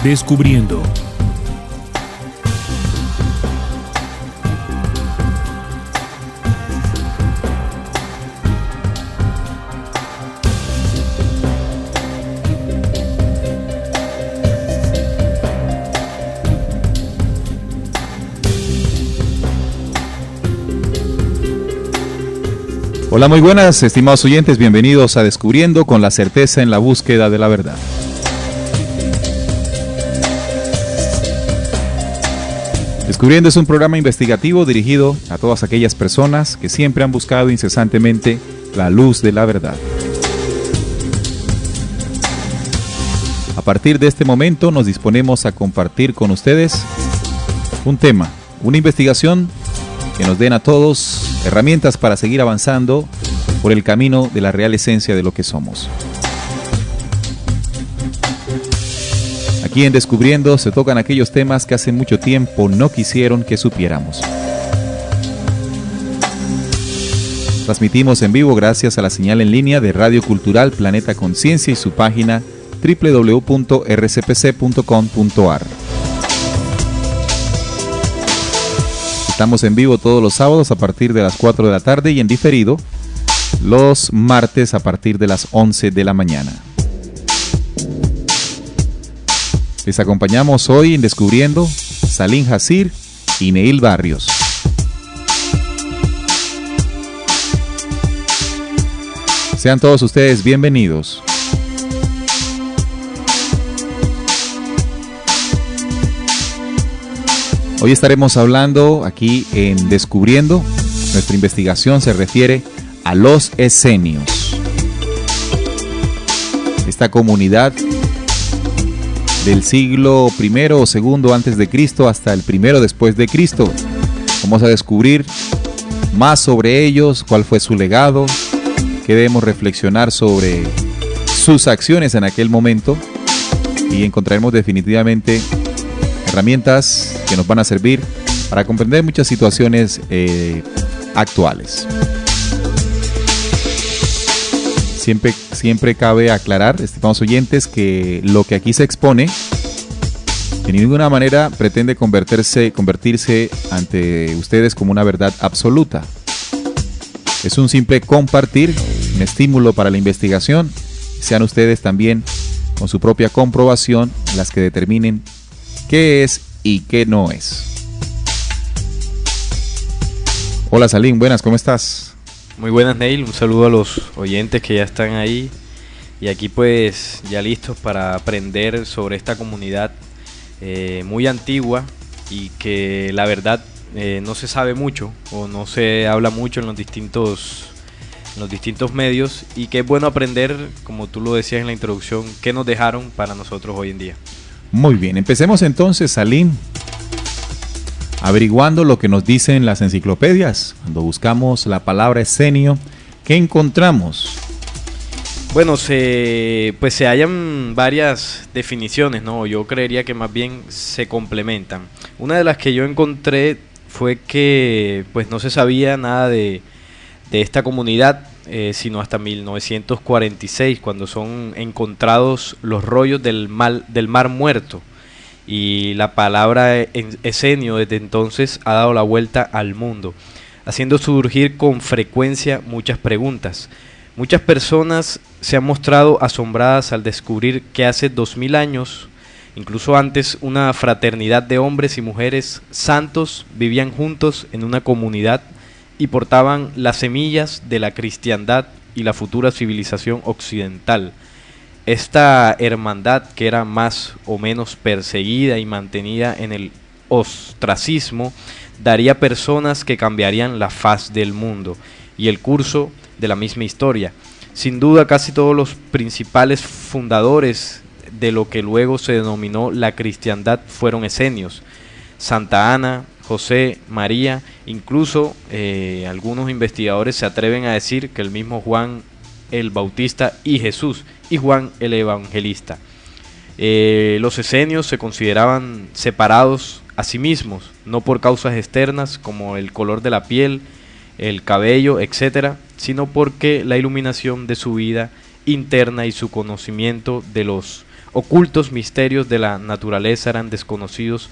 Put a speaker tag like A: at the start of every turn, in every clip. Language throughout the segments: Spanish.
A: Descubriendo.
B: Hola, muy buenas, estimados oyentes, bienvenidos a Descubriendo con la certeza en la búsqueda de la verdad. Descubriendo es un programa investigativo dirigido a todas aquellas personas que siempre han buscado incesantemente la luz de la verdad. A partir de este momento nos disponemos a compartir con ustedes un tema, una investigación que nos den a todos herramientas para seguir avanzando por el camino de la real esencia de lo que somos. Aquí en Descubriendo se tocan aquellos temas que hace mucho tiempo no quisieron que supiéramos. Transmitimos en vivo gracias a la señal en línea de Radio Cultural Planeta Conciencia y su página www.rcpc.com.ar. Estamos en vivo todos los sábados a partir de las 4 de la tarde y en diferido los martes a partir de las 11 de la mañana. Les acompañamos hoy en Descubriendo Salim Jacir y Neil Barrios. Sean todos ustedes bienvenidos. Hoy estaremos hablando aquí en Descubriendo. Nuestra investigación se refiere a los esenios. Esta comunidad del siglo I o II antes de Cristo hasta el I después de Cristo. Vamos a descubrir más sobre ellos, cuál fue su legado, qué debemos reflexionar sobre sus acciones en aquel momento y encontraremos definitivamente herramientas que nos van a servir para comprender muchas situaciones actuales. Siempre cabe aclarar, estimados oyentes, que lo que aquí se expone de ninguna manera pretende convertirse ante ustedes como una verdad absoluta. Es un simple compartir, un estímulo para la investigación. Sean ustedes también, con su propia comprobación, las que determinen qué es y qué no es. Hola Salim, buenas, ¿cómo estás?
C: Muy buenas, Neil, un saludo a los oyentes que ya están ahí y aquí pues ya listos para aprender sobre esta comunidad muy antigua y que la verdad no se sabe mucho o no se habla mucho en los distintos medios y que es bueno aprender, como tú lo decías en la introducción, qué nos dejaron para nosotros hoy en día.
B: Muy bien, empecemos entonces, Salim, averiguando lo que nos dicen las enciclopedias. Cuando buscamos la palabra esenio, ¿qué encontramos?
C: Bueno, se hallan varias definiciones, ¿no? Yo creería que más bien se complementan. Una de las que yo encontré fue que pues no se sabía nada de esta comunidad, sino hasta 1946, cuando son encontrados los rollos del Mar Muerto. Y la palabra esenio desde entonces ha dado la vuelta al mundo, haciendo surgir con frecuencia muchas preguntas. Muchas personas se han mostrado asombradas al descubrir que hace 2000 años, incluso antes, una fraternidad de hombres y mujeres santos vivían juntos en una comunidad y portaban las semillas de la cristiandad y la futura civilización occidental. Esta hermandad, que era más o menos perseguida y mantenida en el ostracismo, daría personas que cambiarían la faz del mundo y el curso de la misma historia. Sin duda, casi todos los principales fundadores de lo que luego se denominó la cristiandad fueron esenios. Santa Ana, José, María, incluso algunos investigadores se atreven a decir que el mismo Juan el Bautista y Jesús y Juan el Evangelista. Los esenios se consideraban separados a sí mismos, no por causas externas como el color de la piel, el cabello, etcétera, sino porque la iluminación de su vida interna y su conocimiento de los ocultos misterios de la naturaleza eran desconocidos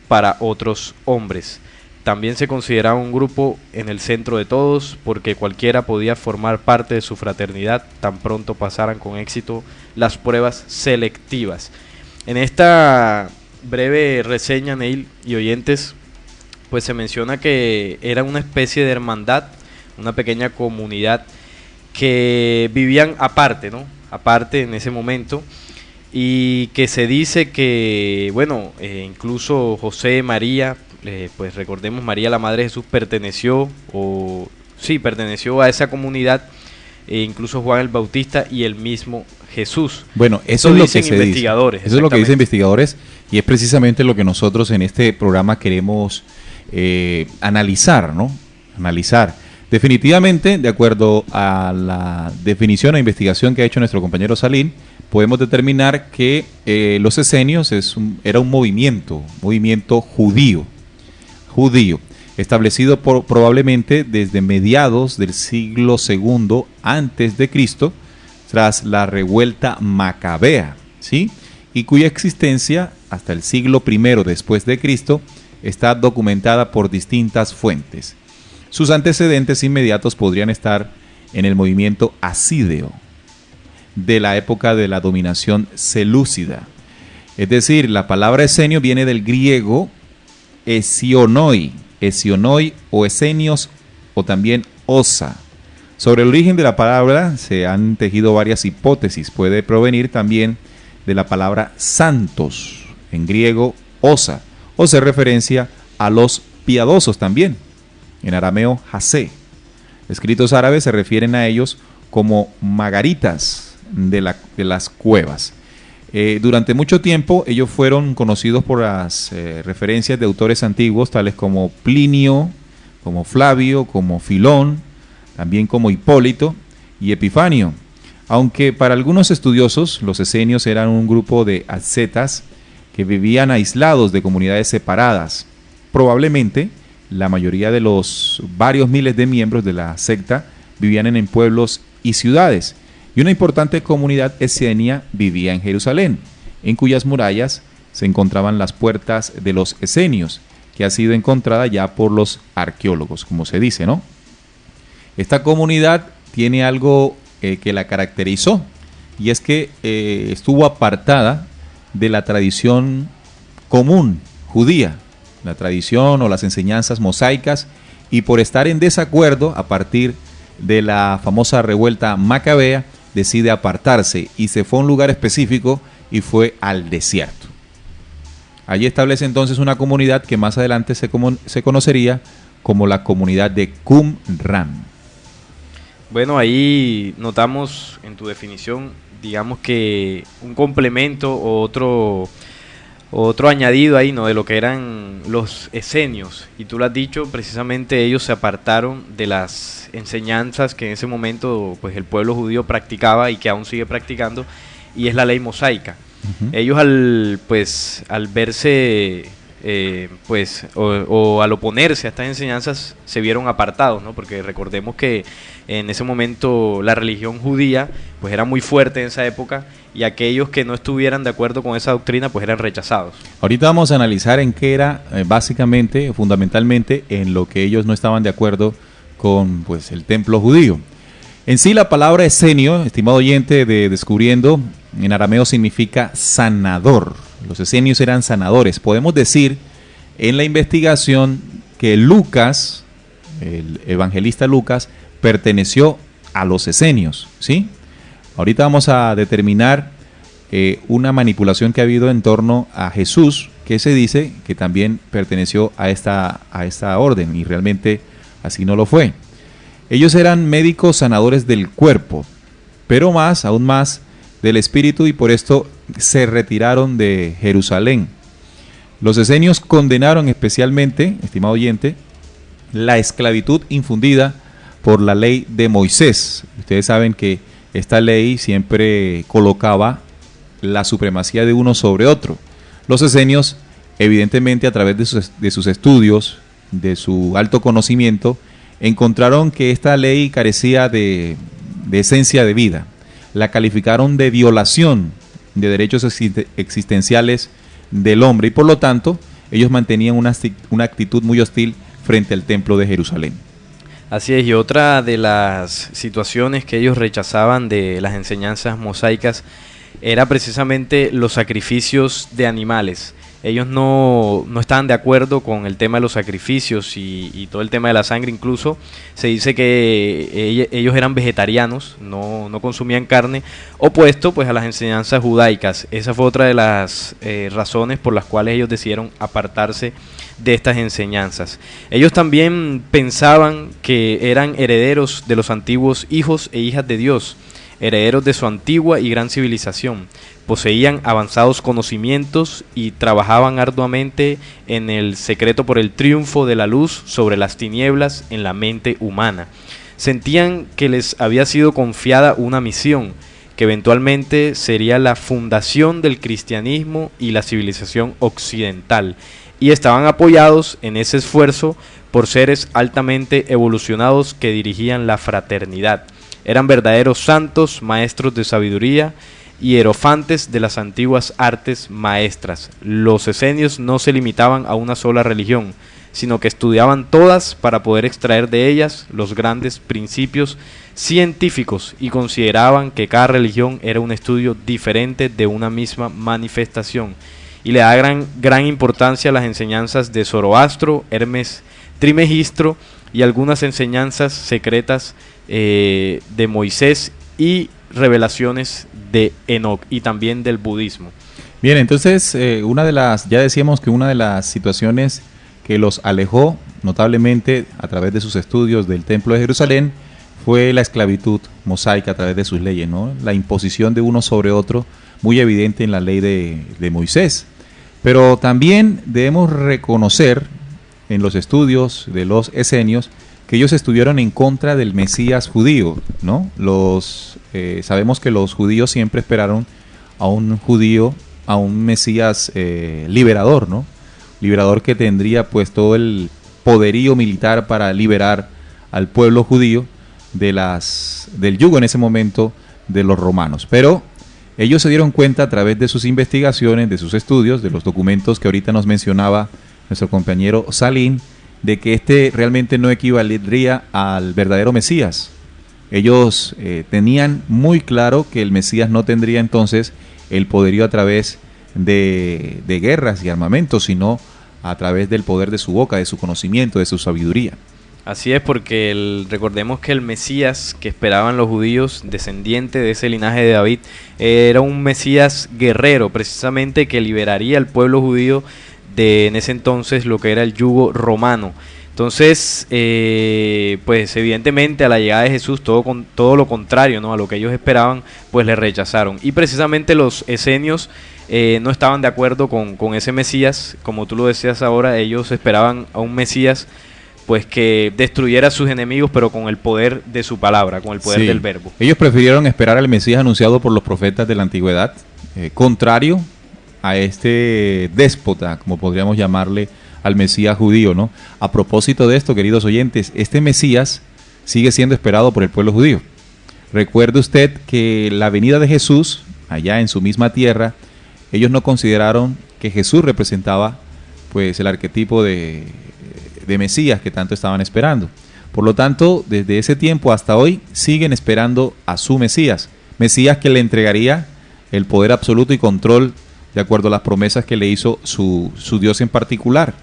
C: para otros hombres. También se consideraba un grupo en el centro de todos, porque cualquiera podía formar parte de su fraternidad tan pronto pasaran con éxito las pruebas selectivas. En esta breve reseña, Neil y oyentes, pues se menciona que era una especie de hermandad, una pequeña comunidad que vivían aparte, ¿no? Aparte en ese momento, y que se dice que, bueno, incluso José, María, pues recordemos, María la Madre de Jesús perteneció a esa comunidad, e incluso Juan el Bautista y el mismo Jesús.
B: Bueno, eso es lo que se dice. Eso es lo que dicen investigadores, y es precisamente lo que nosotros en este programa queremos analizar, ¿no? Analizar. Definitivamente, de acuerdo a la definición e investigación que ha hecho nuestro compañero Salim, podemos determinar que los esenios era un movimiento judío, establecido probablemente desde mediados del siglo II antes de Cristo, tras la revuelta macabea, ¿sí? Y cuya existencia hasta el siglo I después de Cristo está documentada por distintas fuentes. Sus antecedentes inmediatos podrían estar en el movimiento hasídeo de la época de la dominación selúcida. Es decir, la palabra esenio viene del griego esionoi o esenios, o también osa. Sobre el origen de la palabra se han tejido varias hipótesis. Puede provenir también de la palabra santos, en griego osa, o se referencia a los piadosos también, en arameo hasé. Escritos árabes se refieren a ellos como magaritas de las cuevas. Durante mucho tiempo ellos fueron conocidos por las referencias de autores antiguos tales como Plinio, como Flavio, como Filón, también como Hipólito y Epifanio. Aunque para algunos estudiosos los esenios eran un grupo de ascetas que vivían aislados de comunidades separadas. Probablemente la mayoría de los varios miles de miembros de la secta vivían en pueblos y ciudades, y una importante comunidad esenia vivía en Jerusalén, en cuyas murallas se encontraban las puertas de los esenios, que ha sido encontrada ya por los arqueólogos, como se dice, ¿no? Esta comunidad tiene algo que la caracterizó, y es que estuvo apartada de la tradición común judía, la tradición o las enseñanzas mosaicas, y por estar en desacuerdo a partir de la famosa revuelta macabea, decide apartarse y se fue a un lugar específico y fue al desierto. Allí establece entonces una comunidad que más adelante se conocería como la comunidad de Qumran.
C: Bueno, ahí notamos en tu definición, digamos que un complemento o otro añadido ahí, ¿no?, de lo que eran los esenios. Y tú lo has dicho, precisamente ellos se apartaron de las enseñanzas que en ese momento pues el pueblo judío practicaba y que aún sigue practicando, y es la ley mosaica. Uh-huh. Ellos al verse o al oponerse a estas enseñanzas se vieron apartados, ¿no? Porque recordemos que en ese momento la religión judía pues era muy fuerte en esa época, y aquellos que no estuvieran de acuerdo con esa doctrina pues eran rechazados. Ahorita vamos a analizar en qué era básicamente, fundamentalmente, en lo que ellos no estaban de acuerdo con pues el templo judío. En sí la palabra esenio, estimado oyente de Descubriendo, en arameo significa sanador. Los esenios eran sanadores. Podemos decir en la investigación que Lucas, el evangelista Lucas, perteneció a los esenios, ¿sí? Ahorita vamos a determinar una manipulación que ha habido en torno a Jesús, que se dice que también perteneció a esta orden, y realmente así no lo fue. Ellos eran médicos sanadores del cuerpo, pero aún más del espíritu, y por esto se retiraron de Jerusalén. Los esenios condenaron especialmente, estimado oyente, la esclavitud infundida por la ley de Moisés. Ustedes saben que esta ley siempre colocaba la supremacía de uno sobre otro. Los esenios, evidentemente, a través de sus estudios, de su alto conocimiento, encontraron que esta ley carecía de esencia de vida. La calificaron de violación
B: de derechos existenciales del hombre y por lo tanto ellos mantenían una actitud muy hostil frente al templo de Jerusalén.
C: Así es, y otra de las situaciones que ellos rechazaban de las enseñanzas mosaicas era precisamente los sacrificios de animales. Ellos no estaban de acuerdo con el tema de los sacrificios y todo el tema de la sangre. Incluso se dice que ellos eran vegetarianos, no consumían carne, opuesto pues a las enseñanzas judaicas. Esa fue otra de las razones por las cuales ellos decidieron apartarse de estas enseñanzas. Ellos también pensaban que eran herederos de los antiguos hijos e hijas de Dios, herederos de su antigua y gran civilización. Poseían avanzados conocimientos y trabajaban arduamente en el secreto por el triunfo de la luz sobre las tinieblas en la mente humana. Sentían que les había sido confiada una misión, que eventualmente sería la fundación del cristianismo y la civilización occidental, y estaban apoyados en ese esfuerzo por seres altamente evolucionados que dirigían la fraternidad. Eran verdaderos santos, maestros de sabiduría, hierofantes de las antiguas artes maestras. Los esenios no se limitaban a una sola religión, sino que estudiaban todas para poder extraer de ellas los grandes principios científicos y consideraban que cada religión era un estudio diferente de una misma manifestación. Y le da gran importancia a las enseñanzas de Zoroastro, Hermes Trismegistro y algunas enseñanzas secretas de Moisés y revelaciones de Enoc y también del budismo.
B: Bien, entonces ya decíamos que una de las situaciones que los alejó notablemente a través de sus estudios del Templo de Jerusalén fue la esclavitud mosaica a través de sus leyes, ¿no? La imposición de uno sobre otro, muy evidente en la ley de Moisés. Pero también debemos reconocer en los estudios de los esenios que ellos estuvieron en contra del Mesías judío, ¿no? Sabemos que los judíos siempre esperaron a un Mesías liberador, ¿no? Liberador que tendría pues todo el poderío militar para liberar al pueblo judío del yugo en ese momento de los romanos. Pero ellos se dieron cuenta a través de sus investigaciones, de sus estudios, de los documentos que ahorita nos mencionaba nuestro compañero Salim, de que este realmente no equivaldría al verdadero Mesías. Ellos tenían muy claro que el Mesías no tendría entonces el poderío a través de guerras y armamentos, sino a través del poder de su boca, de su conocimiento, de su sabiduría.
C: Así es, porque recordemos que el Mesías que esperaban los judíos, descendiente de ese linaje de David, era un Mesías guerrero, precisamente que liberaría al pueblo judío de en ese entonces lo que era el yugo romano. Entonces, pues evidentemente a la llegada de Jesús todo lo contrario, ¿no? A lo que ellos esperaban, pues le rechazaron. Y precisamente los esenios no estaban de acuerdo con ese Mesías. Como tú lo decías ahora, ellos esperaban a un Mesías pues que destruyera a sus enemigos, pero con el poder de su palabra, con el poder del verbo.
B: Ellos prefirieron esperar al Mesías anunciado por los profetas de la antigüedad, contrario a este déspota, como podríamos llamarle al Mesías judío, ¿no? A propósito de esto, queridos oyentes, este Mesías sigue siendo esperado por el pueblo judío. Recuerde usted que la venida de Jesús, allá en su misma tierra, ellos no consideraron que Jesús representaba pues el arquetipo de Mesías que tanto estaban esperando. Por lo tanto, desde ese tiempo hasta hoy siguen esperando a su Mesías que le entregaría el poder absoluto y control de acuerdo a las promesas que le hizo su Dios en particular,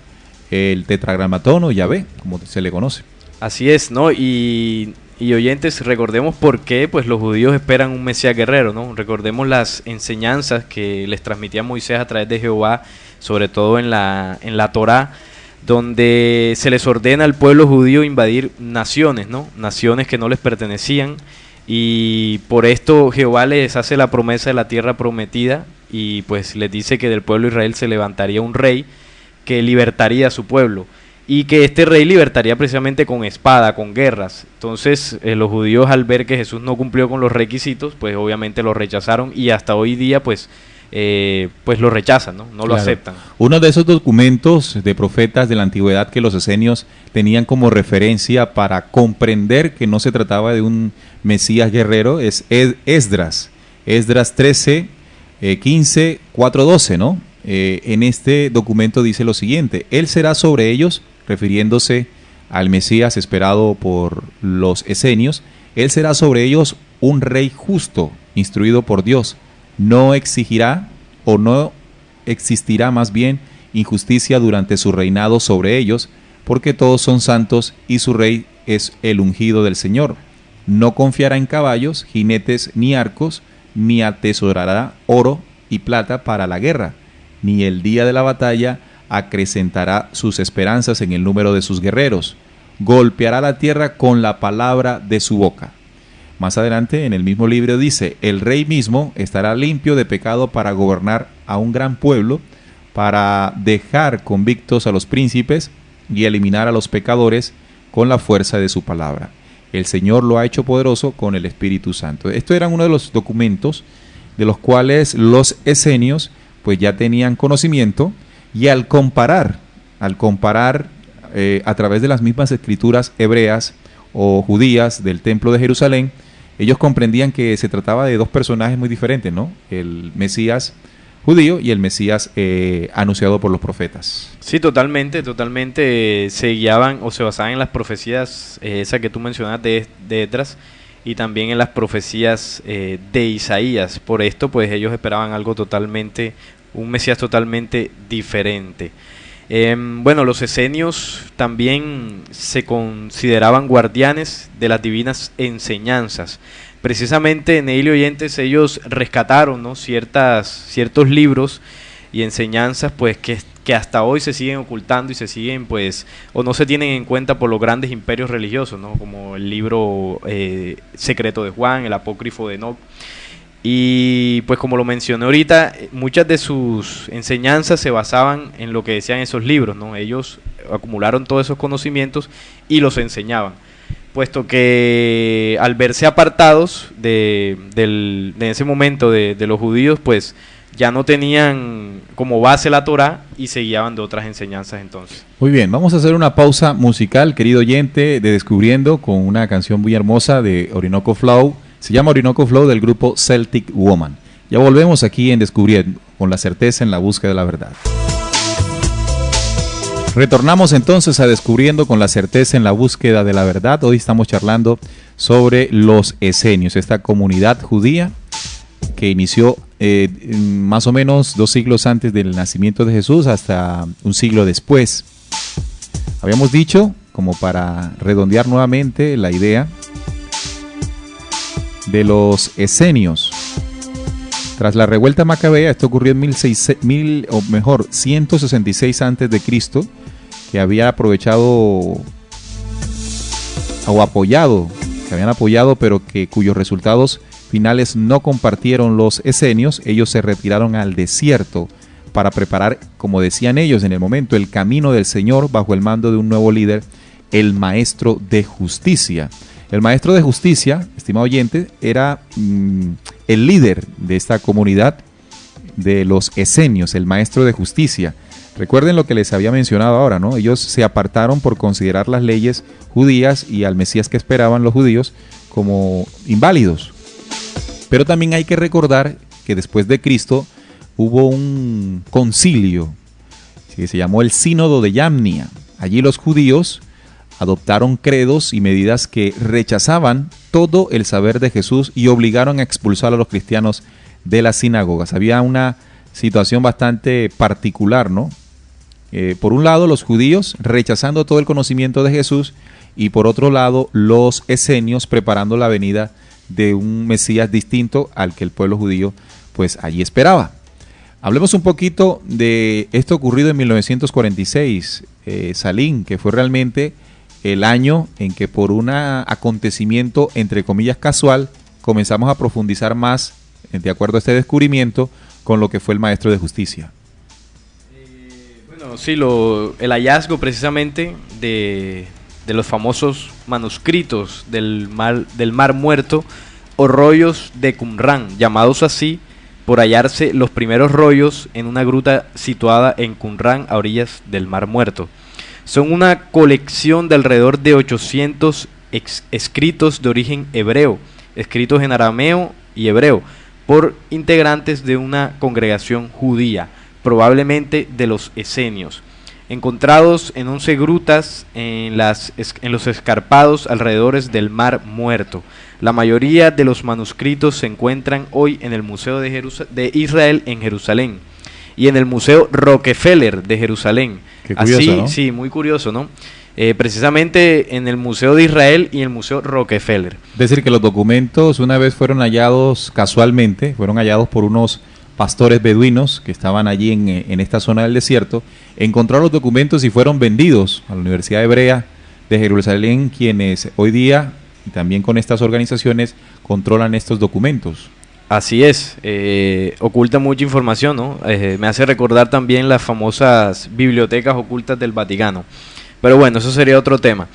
B: el tetragramatón o Yahvé, como se le conoce.
C: Así es, ¿no? Y oyentes, recordemos por qué pues los judíos esperan un Mesías guerrero, ¿no? Recordemos las enseñanzas que les transmitía Moisés a través de Jehová, sobre todo en la Torá, donde se les ordena al pueblo judío invadir naciones, ¿no? Naciones que no les pertenecían, y por esto Jehová les hace la promesa de la tierra prometida, y pues les dice que del pueblo de Israel se levantaría un rey que libertaría a su pueblo, y que este rey libertaría precisamente con espada, con guerras. Entonces los judíos, al ver que Jesús no cumplió con los requisitos, pues obviamente lo rechazaron, y hasta hoy día pues lo rechazan, no lo aceptan.
B: Uno de esos documentos de profetas de la antigüedad que los esenios tenían como referencia para comprender que no se trataba de un Mesías guerrero es Esdras. Esdras 13, 15, 4, 12, ¿no? En este documento dice lo siguiente: Él será sobre ellos, refiriéndose al Mesías esperado por los esenios, Él será sobre ellos un rey justo, instruido por Dios. No exigirá, o no existirá más bien, injusticia durante su reinado sobre ellos, porque todos son santos y su rey es el ungido del Señor. No confiará en caballos, jinetes ni arcos, ni atesorará oro y plata para la guerra, ni el día de la batalla acrecentará sus esperanzas en el número de sus guerreros. Golpeará la tierra con la palabra de su boca. Más adelante en el mismo libro dice: el rey mismo estará limpio de pecado para gobernar a un gran pueblo, para dejar convictos a los príncipes y eliminar a los pecadores con la fuerza de su palabra. El Señor lo ha hecho poderoso con el Espíritu Santo. Esto eran uno de los documentos de los cuales los esenios pues ya tenían conocimiento, y al comparar a través de las mismas escrituras hebreas o judías del templo de Jerusalén, ellos comprendían que se trataba de dos personajes muy diferentes, ¿no? El Mesías judío y el Mesías anunciado por los profetas.
C: Sí, totalmente se guiaban o se basaban en las profecías, esa que tú mencionas de Esdras, y también en las profecías de Isaías. Por esto, pues ellos esperaban algo totalmente, un Mesías totalmente diferente. Bueno, los esenios también se consideraban guardianes de las divinas enseñanzas. Precisamente en Neil y Oyentes ellos rescataron, ¿no?, ciertos libros y enseñanzas pues que hasta hoy se siguen ocultando y se siguen pues o no se tienen en cuenta por los grandes imperios religiosos, ¿no?, como el libro secreto de Juan, el apócrifo de Enoc. Y pues como lo mencioné ahorita, muchas de sus enseñanzas se basaban en lo que decían esos libros, ¿no? Ellos acumularon todos esos conocimientos y los enseñaban, puesto que al verse apartados de ese momento de los judíos, pues ya no tenían como base la Torá y se guiaban de otras enseñanzas entonces.
B: Muy bien, vamos a hacer una pausa musical, querido oyente, de Descubriendo, con una canción muy hermosa de Orinoco Flow. Se llama Orinoco Flow, del grupo Celtic Woman. Ya volvemos aquí en Descubriendo, con la certeza en la búsqueda de la verdad. Retornamos entonces a Descubriendo, con la certeza en la búsqueda de la verdad. Hoy estamos charlando sobre los esenios, esta comunidad judía que inició más o menos 2 siglos antes del nacimiento de Jesús hasta un siglo después. Habíamos dicho, como para redondear nuevamente la idea, de los esenios. Tras la revuelta macabea, esto ocurrió en 166 antes de Cristo, que había aprovechado o apoyado, que habían apoyado, pero cuyos resultados finales no compartieron los esenios. Ellos se retiraron al desierto para preparar, como decían ellos en el momento, el camino del Señor bajo el mando de un nuevo líder, el maestro de justicia. El maestro de justicia, estimado oyente, era el líder de esta comunidad de los esenios, el maestro de justicia. Recuerden lo que les había mencionado ahora, ¿no? Ellos se apartaron por considerar las leyes judías y al Mesías que esperaban los judíos como inválidos. Pero también hay que recordar que después de Cristo hubo un concilio que se llamó el Sínodo de Yamnia. Allí los judíos adoptaron credos y medidas que rechazaban todo el saber de Jesús y obligaron a expulsar a los cristianos de las sinagogas. Había una situación bastante particular, ¿no? Por un lado, los judíos rechazando todo el conocimiento de Jesús, y por otro lado, los esenios preparando la venida de un Mesías distinto al que el pueblo judío pues allí esperaba. Hablemos un poquito de esto ocurrido en 1946, Salim, que fue realmente el año en que, por un acontecimiento entre comillas casual, comenzamos a profundizar más, de acuerdo a este descubrimiento, con lo que fue el maestro de justicia.
C: Bueno, sí, el hallazgo precisamente de los famosos manuscritos del Mar Muerto, o rollos de Qumrán, llamados así por hallarse los primeros rollos en una gruta situada en Qumrán, a orillas del Mar Muerto. Son una colección de alrededor de 800 escritos de origen hebreo, escritos en arameo y hebreo, por integrantes de una congregación judía, probablemente de los esenios, encontrados en 11 grutas en los escarpados alrededores del Mar Muerto. La mayoría de los manuscritos se encuentran hoy en el Museo de Israel en Jerusalén y en el Museo Rockefeller de Jerusalén.
B: Qué curioso,
C: así,
B: ¿no?
C: Sí, muy curioso, ¿no? Precisamente en el Museo de Israel y el Museo Rockefeller.
B: Es decir, que los documentos una vez fueron hallados casualmente, fueron hallados por unos pastores beduinos que estaban allí en esta zona del desierto, encontraron los documentos y fueron vendidos a la Universidad Hebrea de Jerusalén, quienes hoy día, y también con estas organizaciones, controlan estos documentos.
C: Así es, oculta mucha información, ¿no? Me hace recordar también las famosas bibliotecas ocultas del Vaticano. Pero bueno, eso sería otro tema.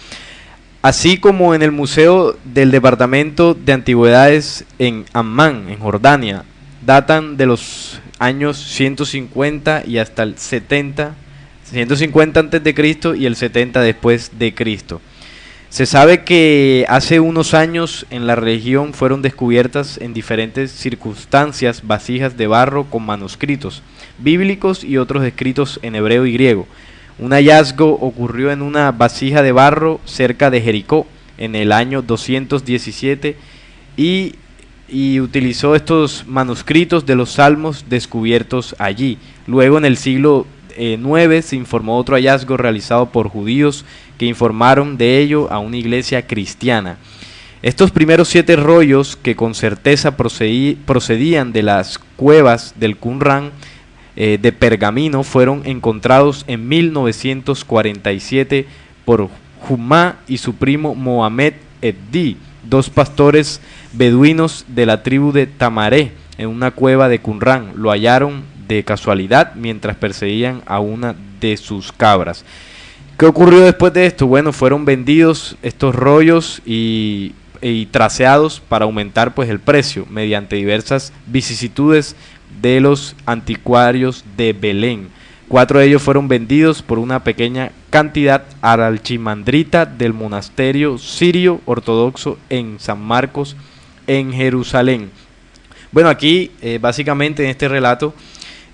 C: Así como en el Museo del Departamento de Antigüedades en Ammán, en Jordania, datan de los años 150 y hasta el 70, 150 antes de Cristo y el 70 después de Cristo. Se sabe que hace unos años en la región fueron descubiertas en diferentes circunstancias vasijas de barro con manuscritos bíblicos y otros escritos en hebreo y griego. Un hallazgo ocurrió en una vasija de barro cerca de Jericó en el año 217 y utilizó estos manuscritos de los salmos descubiertos allí. Luego en el siglo IX se informó otro hallazgo realizado por judíos que informaron de ello a una iglesia cristiana. Estos primeros 7 rollos, que con certeza procedían de las cuevas del Qumrán de pergamino, fueron encontrados en 1947 por Jumá y su primo Mohamed Eddi, 2 pastores beduinos de la tribu de Tamaré, en una cueva de Qumrán. Lo hallaron de casualidad mientras perseguían a una de sus cabras. ¿Qué ocurrió después de esto? Bueno, fueron vendidos estos rollos y traceados para aumentar pues el precio mediante diversas vicisitudes de los anticuarios de Belén. 4 de ellos fueron vendidos por una pequeña cantidad al archimandrita del monasterio sirio ortodoxo en San Marcos, en Jerusalén. Bueno, aquí básicamente en este relato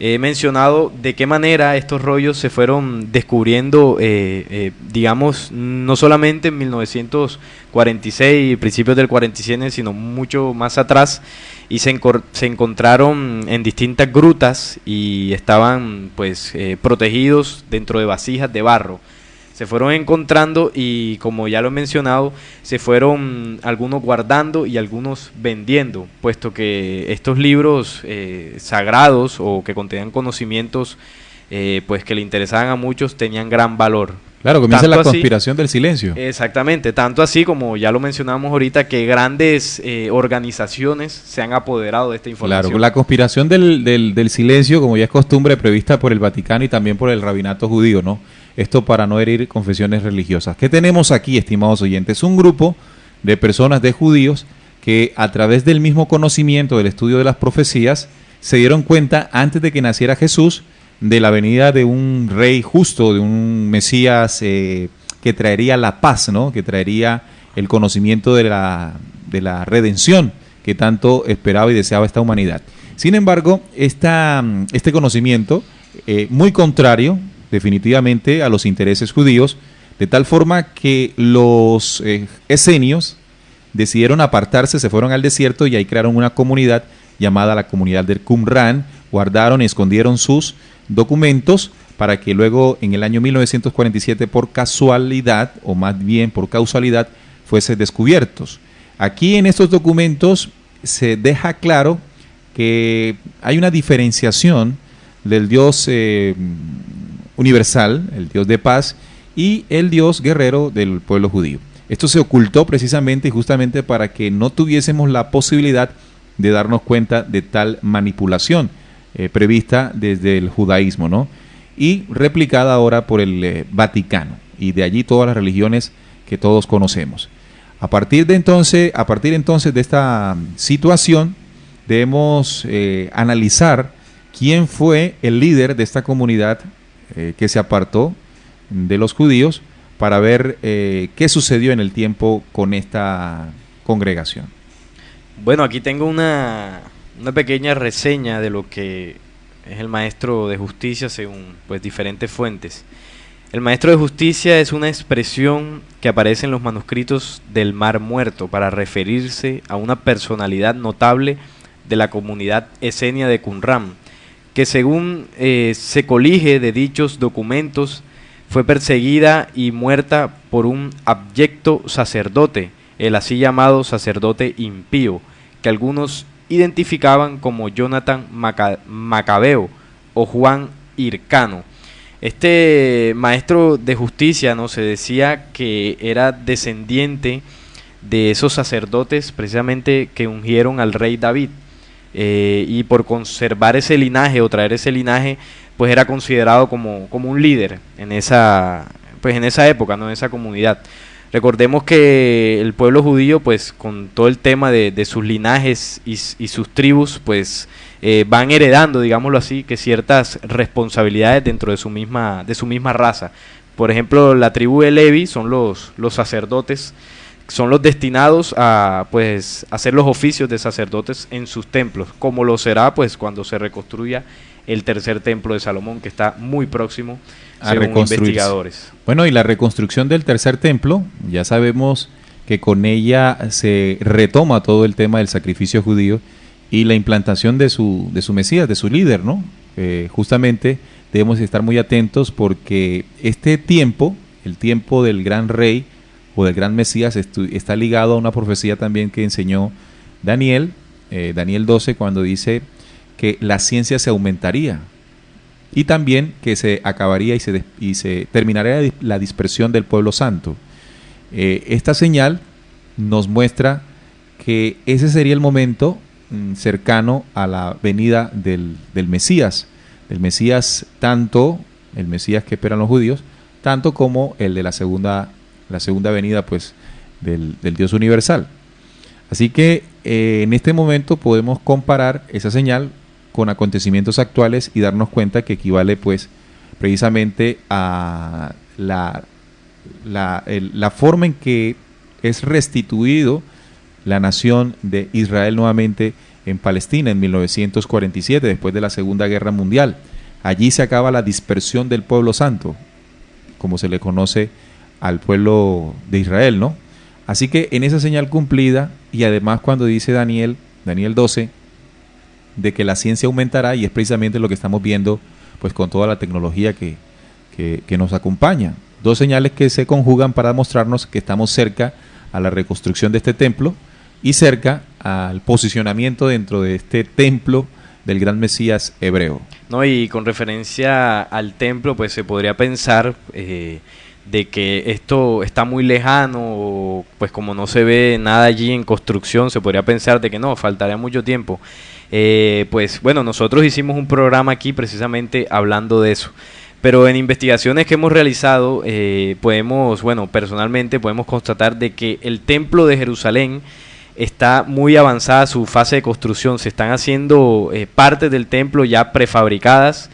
C: he mencionado de qué manera estos rollos se fueron descubriendo, digamos, no solamente en 1946 y principios del 47, sino mucho más atrás, y se encontraron en distintas grutas y estaban pues protegidos dentro de vasijas de barro. Se fueron encontrando y, como ya lo he mencionado, se fueron algunos guardando y algunos vendiendo, puesto que estos libros sagrados o que contenían conocimientos pues que le interesaban a muchos tenían gran valor.
B: Claro, comienza la conspiración del silencio.
C: Exactamente, tanto así como ya lo mencionamos ahorita, que grandes organizaciones se han apoderado de esta información.
B: Claro, la conspiración del silencio, como ya es costumbre, prevista por el Vaticano y también por el rabinato judío, ¿no? Esto para no herir confesiones religiosas. ¿Qué tenemos aquí, estimados oyentes? Un grupo de personas, de judíos, que a través del mismo conocimiento del estudio de las profecías se dieron cuenta, antes de que naciera Jesús, de la venida de un rey justo, de un Mesías que traería la paz, ¿no? Que traería el conocimiento de la redención que tanto esperaba y deseaba esta humanidad. Sin embargo, este conocimiento, muy contrario definitivamente a los intereses judíos, de tal forma que los esenios decidieron apartarse, se fueron al desierto y ahí crearon una comunidad llamada la comunidad del Qumrán, guardaron y escondieron sus documentos para que luego en el año 1947 por casualidad, o más bien por causalidad, fuesen descubiertos. Aquí en estos documentos se deja claro que hay una diferenciación del Dios universal, el Dios de paz, y el Dios guerrero del pueblo judío. Esto se ocultó precisamente y justamente para que no tuviésemos la posibilidad de darnos cuenta de tal manipulación prevista desde el judaísmo, ¿no? Y replicada ahora por el Vaticano, y de allí todas las religiones que todos conocemos. A partir entonces de esta situación, debemos analizar quién fue el líder de esta comunidad que se apartó de los judíos, para ver qué sucedió en el tiempo con esta congregación.
C: Bueno, aquí tengo una una pequeña reseña de lo que es el maestro de justicia según pues diferentes fuentes. El maestro de justicia es una expresión que aparece en los manuscritos del Mar Muerto para referirse a una personalidad notable de la comunidad esenia de Qumran, que según se colige de dichos documentos, fue perseguida y muerta por un abyecto sacerdote, el así llamado sacerdote impío, que algunos identificaban como Jonathan Macabeo o Juan Hircano. Este maestro de justicia, ¿no?, se decía que era descendiente de esos sacerdotes precisamente que ungieron al rey David, y por conservar ese linaje o traer ese linaje, pues era considerado como un líder en esa época, ¿no?, en esa comunidad. Recordemos que el pueblo judío, pues con todo el tema de sus linajes y sus tribus, pues van heredando, digámoslo así, que ciertas responsabilidades dentro de su misma raza. Por ejemplo, la tribu de Levi son los sacerdotes, son los destinados a pues hacer los oficios de sacerdotes en sus templos, como lo será pues cuando se reconstruya el tercer templo de Salomón, que está muy próximo según investigadores.
B: Bueno, y la reconstrucción del tercer templo, ya sabemos que con ella se retoma todo el tema del sacrificio judío y la implantación de su Mesías, de su líder, ¿no? Justamente debemos estar muy atentos porque este tiempo, el tiempo del gran rey o del gran Mesías, está ligado a una profecía también que enseñó Daniel, Daniel 12, cuando dice que la ciencia se aumentaría y también que se acabaría y se terminaría la dispersión del pueblo santo. Esta señal nos muestra que ese sería el momento cercano a la venida del Mesías, tanto el Mesías que esperan los judíos, tanto como el de la segunda venida pues del Dios universal. Así que en este momento podemos comparar esa señal con acontecimientos actuales y darnos cuenta que equivale pues precisamente a la forma en que es restituido la nación de Israel nuevamente en Palestina en 1947, después de la Segunda Guerra Mundial. Allí se acaba la dispersión del pueblo santo, como se le conoce al pueblo de Israel, ¿no? Así que en esa señal cumplida, y además cuando dice Daniel 12, de que la ciencia aumentará, y es precisamente lo que estamos viendo pues con toda la tecnología que nos acompaña. Dos señales que se conjugan para mostrarnos que estamos cerca a la reconstrucción de este templo y cerca al posicionamiento dentro de este templo del gran Mesías hebreo.
C: No, y con referencia al templo, pues se podría pensar de que esto está muy lejano, o pues como no se ve nada allí en construcción, se podría pensar de que no, faltaría mucho tiempo. Pues bueno, nosotros hicimos un programa aquí precisamente hablando de eso, pero en investigaciones que hemos realizado personalmente podemos constatar de que el templo de Jerusalén está muy avanzada su fase de construcción. Se están haciendo partes del templo ya prefabricadas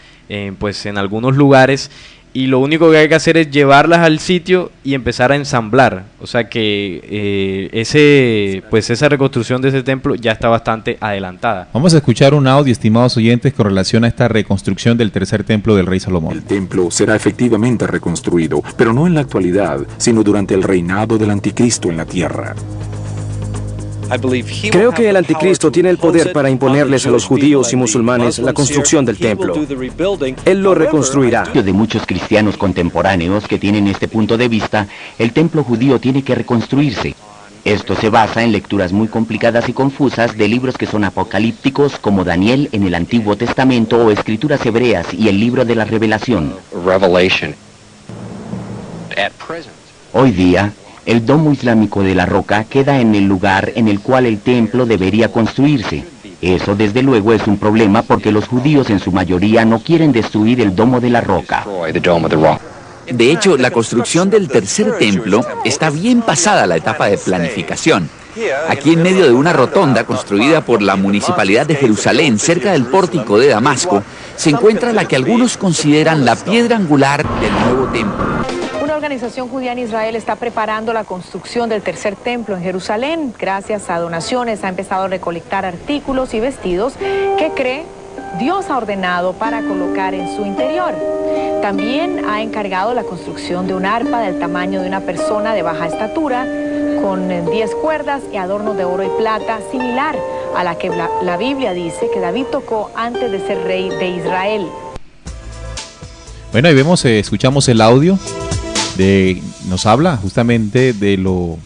C: pues en algunos lugares, y lo único que hay que hacer es llevarlas al sitio y empezar a ensamblar. O sea que esa reconstrucción de ese templo ya está bastante adelantada.
B: Vamos a escuchar un audio, estimados oyentes, con relación a esta reconstrucción del tercer templo del rey Salomón.
A: El templo será efectivamente reconstruido, pero no en la actualidad, sino durante el reinado del anticristo en la tierra.
D: Creo que el anticristo tiene el poder para imponerles a los judíos y musulmanes la construcción del templo. Él lo reconstruirá.
E: De muchos cristianos contemporáneos que tienen este punto de vista, el templo judío tiene que reconstruirse. Esto se basa en lecturas muy complicadas y confusas de libros que son apocalípticos, como Daniel en el Antiguo Testamento, o escrituras hebreas y el libro de la Revelación. Hoy día, el domo islámico de la roca queda en el lugar en el cual el templo debería construirse. Eso desde luego es un problema porque los judíos en su mayoría no quieren destruir el domo de la roca.
F: De hecho, la construcción del tercer templo está bien pasada la etapa de planificación. Aquí en medio de una rotonda construida por la Municipalidad de Jerusalén, cerca del pórtico de Damasco, se encuentra la que algunos consideran la piedra angular del nuevo templo.
G: organización judía en Israel está preparando la construcción del tercer templo en Jerusalén. Gracias a donaciones ha empezado a recolectar artículos y vestidos que cree Dios ha ordenado para colocar en su interior. También ha encargado la construcción de un arpa del tamaño de una persona de baja estatura, con 10 cuerdas y adornos de oro y plata, similar a la que la Biblia dice que David tocó antes de ser rey de Israel.
B: Bueno, ahí vemos, escuchamos el audio, nos habla justamente de lo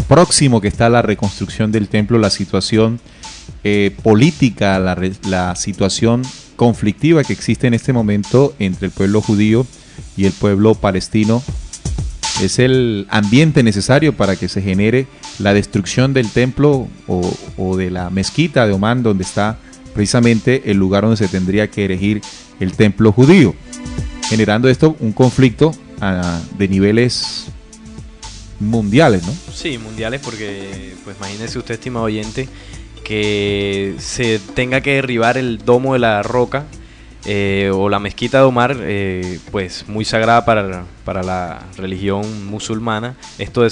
B: próximo que está la reconstrucción del templo, la situación política, la situación conflictiva que existe en este momento entre el pueblo judío y el pueblo palestino. Es el ambiente necesario para que se genere la destrucción del templo o de la mezquita de Omán, donde está precisamente el lugar donde se tendría que erigir el templo judío, generando esto un conflicto de niveles mundiales, ¿no?
C: Sí, mundiales, porque pues imagínese usted, estimado oyente, que se tenga que derribar el domo de la roca o la mezquita de Omar, pues muy sagrada para la religión musulmana. Esto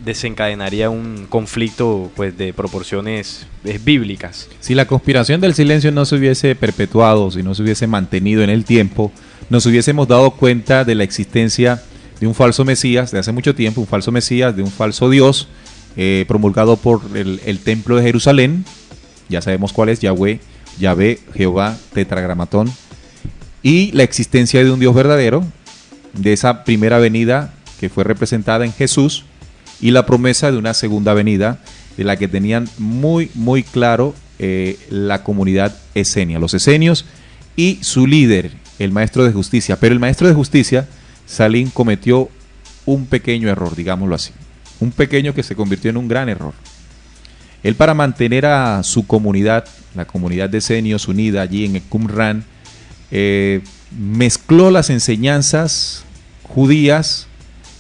C: desencadenaría un conflicto pues de proporciones bíblicas.
B: Si la conspiración del silencio no se hubiese perpetuado, si no se hubiese mantenido en el tiempo, nos hubiésemos dado cuenta de la existencia de un falso Mesías de hace mucho tiempo, un falso Mesías, de un falso Dios, promulgado por el templo de Jerusalén. Ya sabemos cuál es: Yahvé, Jehová, Tetragramatón, y la existencia de un Dios verdadero, de esa primera venida que fue representada en Jesús, y la promesa de una segunda venida, de la que tenían muy claro la comunidad esenia, los esenios, y su líder, el maestro de justicia. Pero el maestro de justicia, Salim, cometió un pequeño error, digámoslo así, un pequeño que se convirtió en un gran error. Él, para mantener a su comunidad, la comunidad de esenios unida allí en el Qumran, mezcló las enseñanzas judías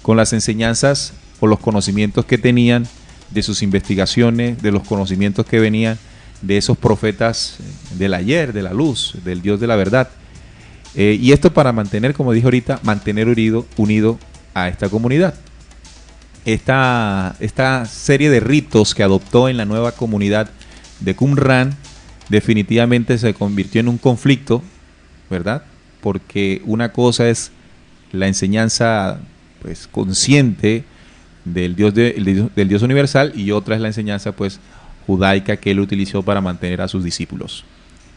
B: con las enseñanzas o los conocimientos que tenían de sus investigaciones, de los conocimientos que venían de esos profetas del ayer, de la luz, del Dios de la verdad. Y esto para mantener, como dije ahorita, mantener unido a esta comunidad. Esta serie de ritos que adoptó en la nueva comunidad de Qumran definitivamente se convirtió en un conflicto, ¿verdad? Porque una cosa es la enseñanza pues consciente del Dios universal, y otra es la enseñanza pues judaica que él utilizó para mantener a sus discípulos.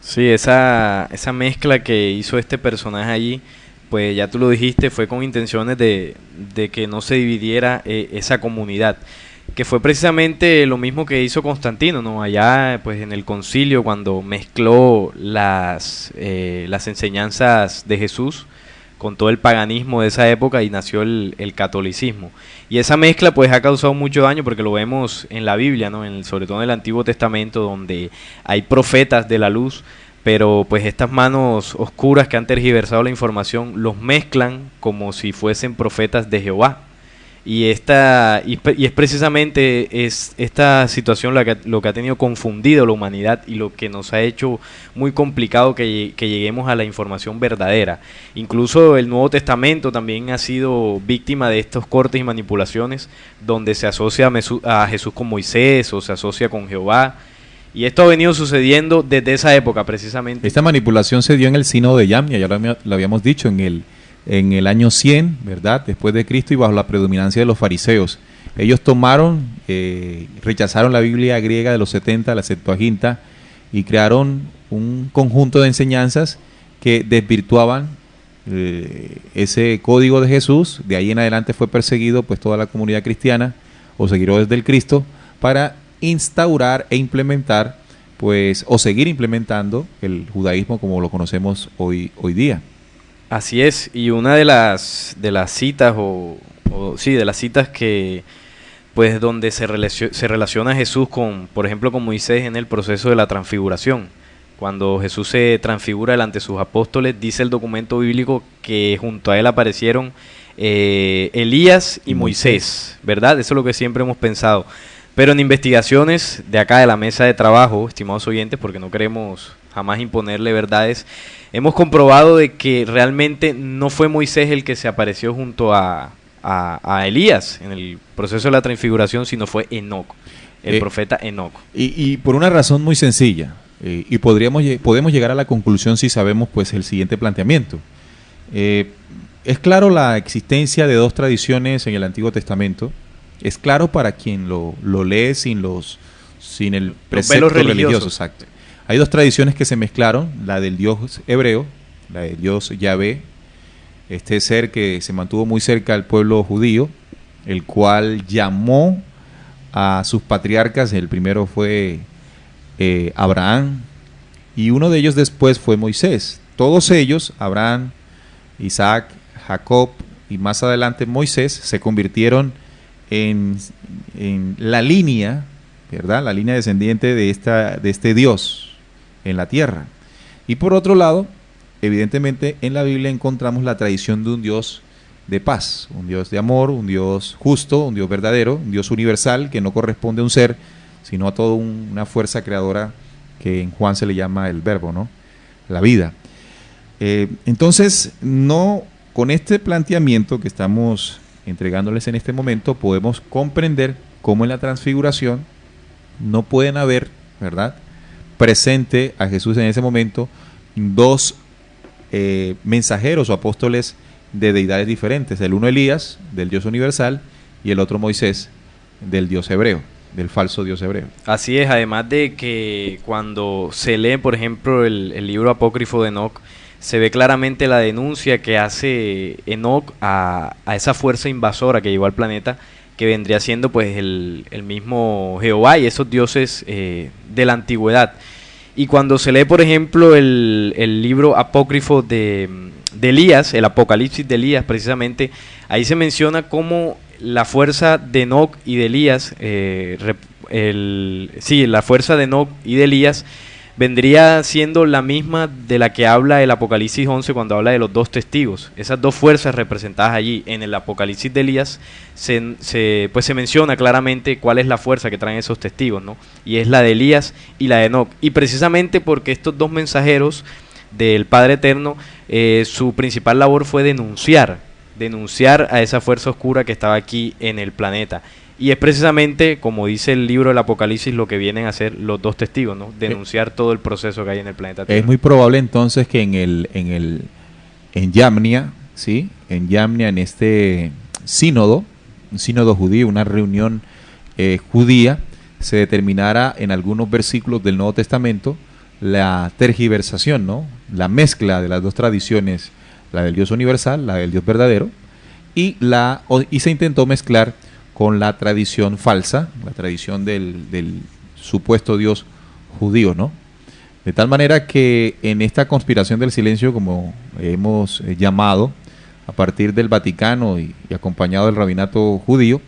C: Sí, esa mezcla que hizo este personaje allí, pues ya tú lo dijiste, fue con intenciones de que no se dividiera esa comunidad, que fue precisamente lo mismo que hizo Constantino, ¿no? Allá pues en el concilio, cuando mezcló las enseñanzas de Jesús con todo el paganismo de esa época, y nació el catolicismo. Y esa mezcla pues ha causado mucho daño, porque lo vemos en la Biblia, ¿no? Sobre todo en el Antiguo Testamento, donde hay profetas de la luz, pero pues estas manos oscuras que han tergiversado la información los mezclan como si fuesen profetas de Jehová. Y es precisamente esta situación lo que ha tenido confundido la humanidad, y lo que nos ha hecho muy complicado que lleguemos a la información verdadera. Incluso el Nuevo Testamento también ha sido víctima de estos cortes y manipulaciones, donde se asocia a Jesús con Moisés, o se asocia con Jehová. Y esto ha venido sucediendo desde esa época precisamente.
B: Esta manipulación se dio en el sínodo de Yamnia, ya lo habíamos dicho, en el año 100, ¿verdad?, después de Cristo, y bajo la predominancia de los fariseos. Ellos rechazaron la Biblia griega de los 70, la Septuaginta, y crearon un conjunto de enseñanzas que desvirtuaban ese código de Jesús. De ahí en adelante fue perseguido pues toda la comunidad cristiana o seguidores del Cristo, para instaurar e implementar pues, o seguir implementando el judaísmo como lo conocemos hoy día.
C: Así es, y una de las citas de las citas que pues donde se relaciona a Jesús con, por ejemplo, con Moisés en el proceso de la transfiguración. Cuando Jesús se transfigura delante de sus apóstoles, dice el documento bíblico que junto a él aparecieron Elías y Moisés, ¿verdad? Eso es lo que siempre hemos pensado. Pero en investigaciones de acá de la mesa de trabajo, estimados oyentes, porque no queremos jamás imponerle verdades. Hemos comprobado de que realmente no fue Moisés el que se apareció junto a Elías en el proceso de la transfiguración, sino fue Enoc, el profeta Enoc.
B: Y por una razón muy sencilla, y podemos llegar a la conclusión si sabemos pues el siguiente planteamiento. Es claro la existencia de dos tradiciones en el Antiguo Testamento. Es claro para quien lo lee sin el precepto religioso. Exacto. Hay dos tradiciones que se mezclaron, la del Dios hebreo, la del Dios Yahvé, este ser que se mantuvo muy cerca al pueblo judío, el cual llamó a sus patriarcas. El primero fue Abraham, y uno de ellos después fue Moisés. Todos ellos, Abraham, Isaac, Jacob y más adelante Moisés, se convirtieron en la línea, ¿verdad? La línea descendiente de este Dios en la tierra. Y por otro lado, evidentemente en la Biblia encontramos la tradición de un Dios de paz, un Dios de amor, un Dios justo, un Dios verdadero, un Dios universal que no corresponde a un ser, sino a toda una fuerza creadora que en Juan se le llama el verbo, ¿no? La vida. Entonces, no, con este planteamiento que estamos entregándoles en este momento, podemos comprender cómo en la transfiguración no pueden haber, ¿verdad?, presente a Jesús en ese momento dos mensajeros o apóstoles de deidades diferentes, el uno Elías, del Dios universal, y el otro Moisés, del Dios hebreo, del falso Dios hebreo.
C: Así es, además de que cuando se lee, por ejemplo, el libro apócrifo de Enoc, se ve claramente la denuncia que hace Enoc a esa fuerza invasora que llegó al planeta, que vendría siendo pues el mismo Jehová y esos dioses de la antigüedad. Y cuando se lee, por ejemplo, el libro apócrifo de Elías, el Apocalipsis de Elías, precisamente, ahí se menciona cómo la fuerza de Enoc y de Elías, la fuerza de Enoc y de Elías vendría siendo la misma de la que habla el Apocalipsis 11 cuando habla de los dos testigos. Esas dos fuerzas representadas allí en el Apocalipsis de Elías, se menciona claramente cuál es la fuerza que traen esos testigos, ¿no? Y es la de Elías y la de Enoc. Y precisamente porque estos dos mensajeros del Padre Eterno, su principal labor fue denunciar a esa fuerza oscura que estaba aquí en el planeta. Y es precisamente, como dice el libro del Apocalipsis, lo que vienen a hacer los dos testigos, ¿no? Denunciar todo el proceso que hay en el planeta Tierra.
B: Es muy probable entonces que en Yamnia, ¿sí? En Yamnia, en este sínodo, un sínodo judío, una reunión judía, se determinara en algunos versículos del Nuevo Testamento la tergiversación, ¿no? La mezcla de las dos tradiciones, la del Dios universal, la del Dios verdadero, y se intentó mezclar con la tradición falsa, la tradición del supuesto Dios judío, ¿no? De tal manera que en esta conspiración del silencio, como hemos llamado, a partir del Vaticano y acompañado del rabinato judío,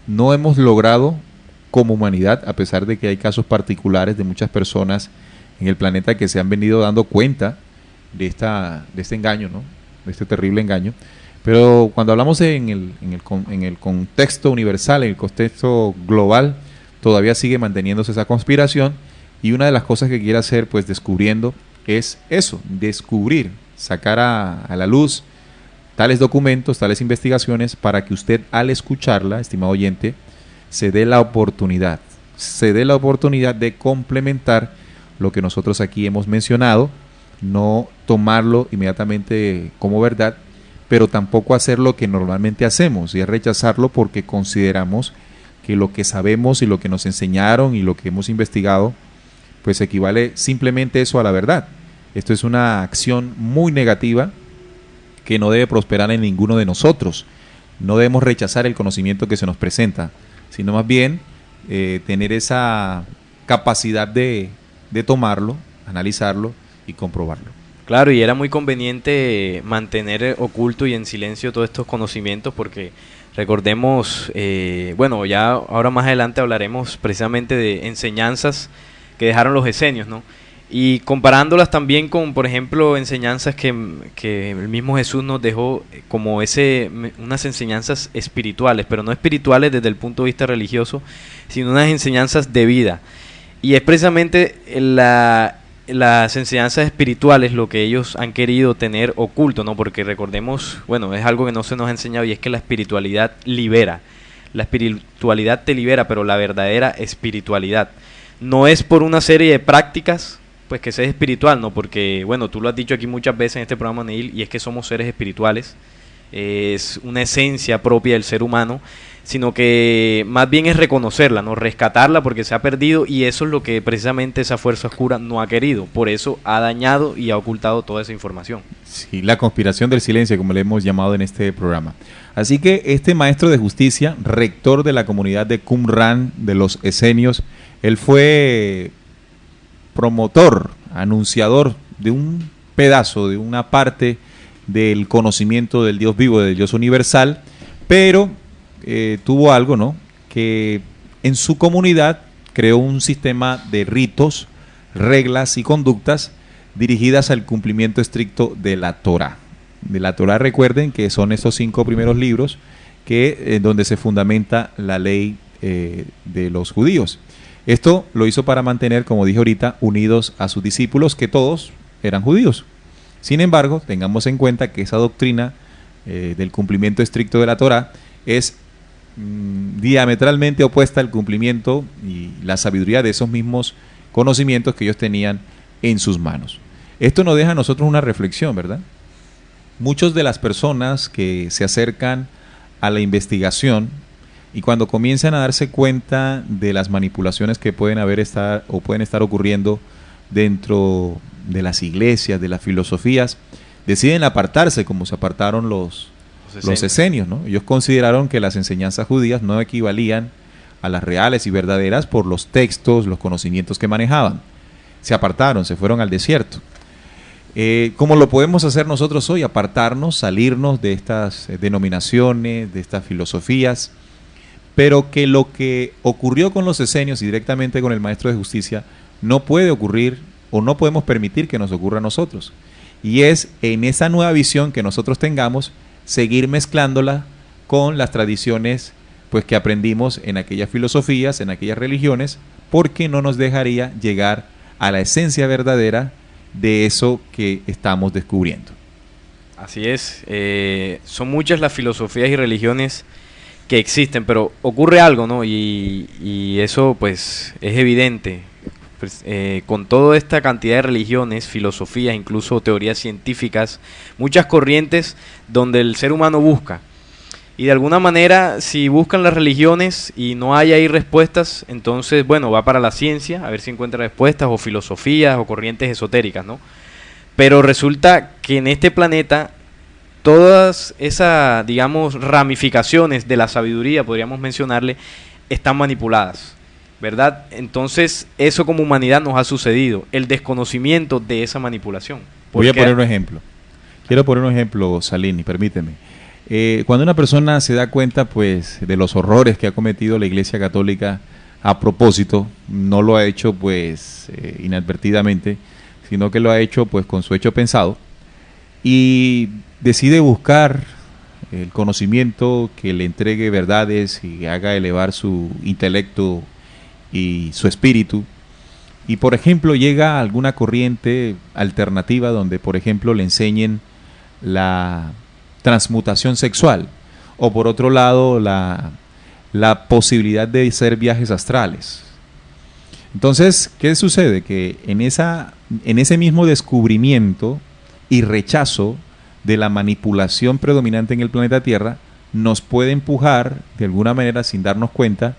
B: no hemos logrado como humanidad, a pesar de que hay casos particulares de muchas personas en el planeta que se han venido dando cuenta de este engaño, ¿no? De este terrible engaño. Pero cuando hablamos en el contexto universal, en el contexto global, todavía sigue manteniéndose esa conspiración, y una de las cosas que quiere hacer, pues descubriendo, es eso, descubrir, sacar a la luz tales documentos, tales investigaciones, para que usted, al escucharla, estimado oyente, se dé la oportunidad de complementar lo que nosotros aquí hemos mencionado, no tomarlo inmediatamente como verdad, pero tampoco hacer lo que normalmente hacemos, y es rechazarlo porque consideramos que lo que sabemos y lo que nos enseñaron y lo que hemos investigado, pues equivale simplemente eso a la verdad. Esto es una acción muy negativa que no debe prosperar en ninguno de nosotros. No debemos rechazar el conocimiento que se nos presenta, sino más bien tener esa capacidad de tomarlo, analizarlo y comprobarlo.
C: Claro, y era muy conveniente mantener oculto y en silencio todos estos conocimientos, porque recordemos, ya ahora más adelante hablaremos precisamente de enseñanzas que dejaron los esenios, ¿no? Y comparándolas también con, por ejemplo, enseñanzas que el mismo Jesús nos dejó, como unas enseñanzas espirituales, pero no espirituales desde el punto de vista religioso, sino unas enseñanzas de vida. Y es precisamente las enseñanzas espirituales, lo que ellos han querido tener oculto, ¿no? Porque recordemos, bueno, es algo que no se nos ha enseñado, y es que la espiritualidad libera. La espiritualidad te libera, pero la verdadera espiritualidad no es por una serie de prácticas, pues que seas espiritual, ¿no? Porque, bueno, tú lo has dicho aquí muchas veces en este programa, Neil, y es que somos seres espirituales, es una esencia propia del ser humano, sino que más bien es reconocerla, ¿no? Rescatarla, porque se ha perdido, y eso es lo que precisamente esa fuerza oscura no ha querido. Por eso ha dañado y ha ocultado toda esa información.
B: Sí, la conspiración del silencio, como le hemos llamado en este programa. Así que este maestro de justicia, rector de la comunidad de Qumran, de los esenios, él fue promotor, anunciador de un pedazo, de una parte del conocimiento del Dios vivo, del Dios universal, pero tuvo algo, ¿no? Que en su comunidad creó un sistema de ritos, reglas y conductas dirigidas al cumplimiento estricto de la Torá. De la Torá, recuerden que son esos 5 primeros libros que donde se fundamenta la ley de los judíos. Esto lo hizo para mantener, como dije ahorita, unidos a sus discípulos, que todos eran judíos. Sin embargo, tengamos en cuenta que esa doctrina del cumplimiento estricto de la Torá es diametralmente opuesta al cumplimiento y la sabiduría de esos mismos conocimientos que ellos tenían en sus manos. Esto nos deja a nosotros una reflexión, ¿verdad? Muchas de las personas que se acercan a la investigación y cuando comienzan a darse cuenta de las manipulaciones que pueden estar ocurriendo dentro de las iglesias, de las filosofías, deciden apartarse, como se apartaron los esenios, ¿no? Ellos consideraron que las enseñanzas judías no equivalían a las reales y verdaderas por los textos, los conocimientos que manejaban. Se apartaron, se fueron al desierto. ¿Cómo lo podemos hacer nosotros hoy? Apartarnos, salirnos de estas denominaciones, de estas filosofías, pero que lo que ocurrió con los esenios y directamente con el maestro de justicia no puede ocurrir o no podemos permitir que nos ocurra a nosotros. Y es en esa nueva visión que nosotros tengamos, seguir mezclándola con las tradiciones pues que aprendimos en aquellas filosofías, en aquellas religiones, porque no nos dejaría llegar a la esencia verdadera de eso que estamos descubriendo.
C: Así es, son muchas las filosofías y religiones que existen, pero ocurre algo, ¿no? Y eso pues es evidente. Pues, con toda esta cantidad de religiones, filosofías, incluso teorías científicas, muchas corrientes donde el ser humano busca. Y de alguna manera, si buscan las religiones y no hay ahí respuestas, entonces, bueno, va para la ciencia, a ver si encuentra respuestas, o filosofías, o corrientes esotéricas, ¿no? Pero resulta que en este planeta, todas esas, digamos, ramificaciones de la sabiduría, podríamos mencionarle, están manipuladas, ¿verdad? Entonces, eso como humanidad nos ha sucedido, el desconocimiento de esa manipulación.
B: Voy a poner un ejemplo. Quiero poner un ejemplo, Salini, permíteme. Cuando una persona se da cuenta, pues, de los horrores que ha cometido la Iglesia Católica a propósito, no lo ha hecho, pues, inadvertidamente, sino que lo ha hecho, pues, con su hecho pensado, y decide buscar el conocimiento que le entregue verdades y haga elevar su intelecto y su espíritu, y por ejemplo llega a alguna corriente alternativa donde por ejemplo le enseñen la transmutación sexual, o por otro lado la posibilidad de hacer viajes astrales. Entonces, ¿qué sucede? Que en ese mismo descubrimiento y rechazo de la manipulación predominante en el planeta Tierra, nos puede empujar de alguna manera, sin darnos cuenta,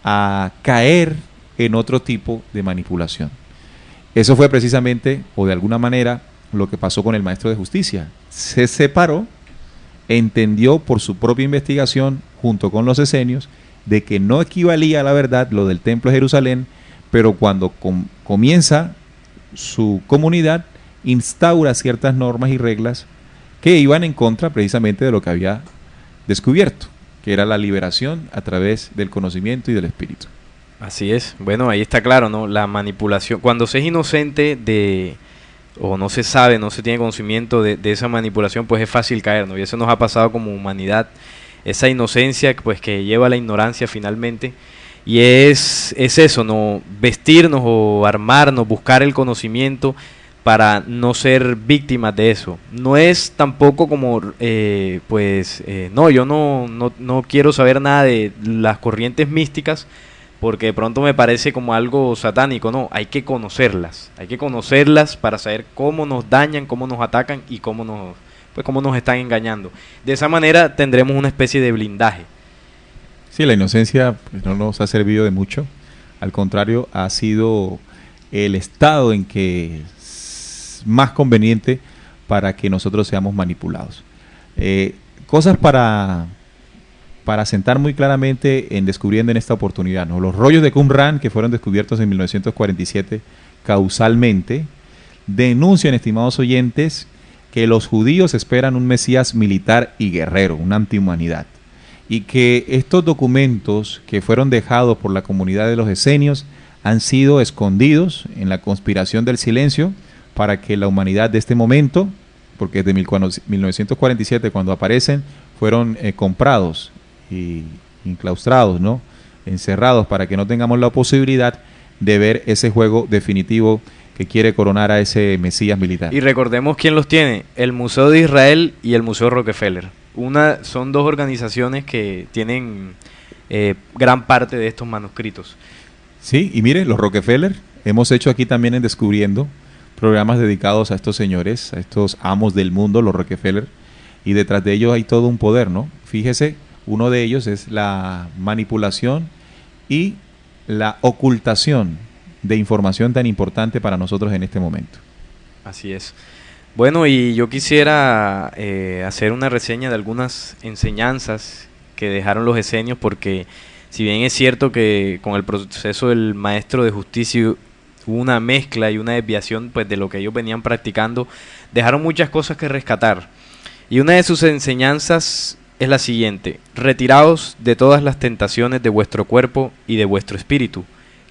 B: a caer en otro tipo de manipulación. Eso fue precisamente, o de alguna manera, lo que pasó con el maestro de justicia. Se separó, entendió por su propia investigación, junto con los esenios, de que no equivalía a la verdad lo del templo de Jerusalén, pero cuando comienza su comunidad, instaura ciertas normas y reglas que iban en contra precisamente de lo que había descubierto, que era la liberación a través del conocimiento y del espíritu.
C: Así es. Bueno, ahí está claro, ¿no? La manipulación. Cuando se es inocente o no se sabe, no se tiene conocimiento de esa manipulación, pues es fácil caer, ¿no? Y eso nos ha pasado como humanidad, esa inocencia pues que lleva a la ignorancia finalmente. Y es eso, ¿no? Vestirnos o armarnos, buscar el conocimiento para no ser víctimas de eso. No es tampoco como, no, yo no quiero saber nada de las corrientes místicas, porque de pronto me parece como algo satánico. No, hay que conocerlas para saber cómo nos dañan, cómo nos atacan y cómo nos están engañando. De esa manera tendremos una especie de blindaje.
B: Sí, la inocencia pues, no nos ha servido de mucho. Al contrario, ha sido el estado en que es más conveniente para que nosotros seamos manipulados. Cosas para sentar muy claramente en descubriendo en esta oportunidad, ¿no? Los rollos de Qumran, que fueron descubiertos en 1947 causalmente, denuncian, estimados oyentes, que los judíos esperan un Mesías militar y guerrero, una antihumanidad, y que estos documentos que fueron dejados por la comunidad de los esenios han sido escondidos en la conspiración del silencio para que la humanidad de este momento, porque desde 1947 cuando aparecen, fueron comprados y enclaustrados, ¿no? Encerrados, para que no tengamos la posibilidad de ver ese juego definitivo que quiere coronar a ese Mesías militar.
C: Y recordemos quién los tiene, el Museo de Israel y el Museo Rockefeller. Son dos organizaciones que tienen gran parte de estos manuscritos.
B: Sí, y mire, los Rockefeller, hemos hecho aquí también en Descubriendo programas dedicados a estos señores, a estos amos del mundo, los Rockefeller, y detrás de ellos hay todo un poder, ¿no? Fíjese, uno de ellos es la manipulación y la ocultación de información tan importante para nosotros en este momento.
C: Así es. Bueno, y yo quisiera hacer una reseña de algunas enseñanzas que dejaron los esenios, porque si bien es cierto que con el proceso del maestro de justicia hubo una mezcla y una desviación pues de lo que ellos venían practicando, dejaron muchas cosas que rescatar. Y una de sus enseñanzas es la siguiente: retiraos de todas las tentaciones de vuestro cuerpo y de vuestro espíritu,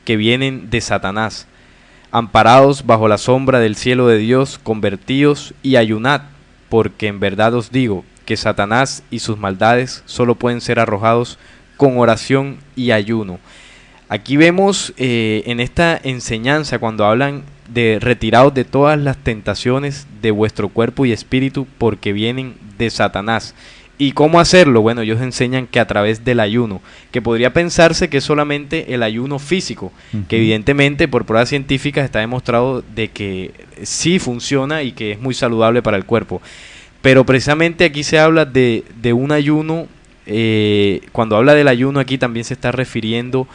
C: que vienen de Satanás. Amparaos bajo la sombra del cielo de Dios, convertíos y ayunad, porque en verdad os digo que Satanás y sus maldades solo pueden ser arrojados con oración y ayuno. Aquí vemos en esta enseñanza, cuando hablan de retiraos de todas las tentaciones de vuestro cuerpo y espíritu, porque vienen de Satanás. ¿Y cómo hacerlo? Bueno, ellos enseñan que a través del ayuno, que podría pensarse que es solamente el ayuno físico, que evidentemente por pruebas científicas está demostrado de que sí funciona y que es muy saludable para el cuerpo. Pero precisamente aquí se habla de un ayuno, cuando habla del ayuno aquí también se está refiriendo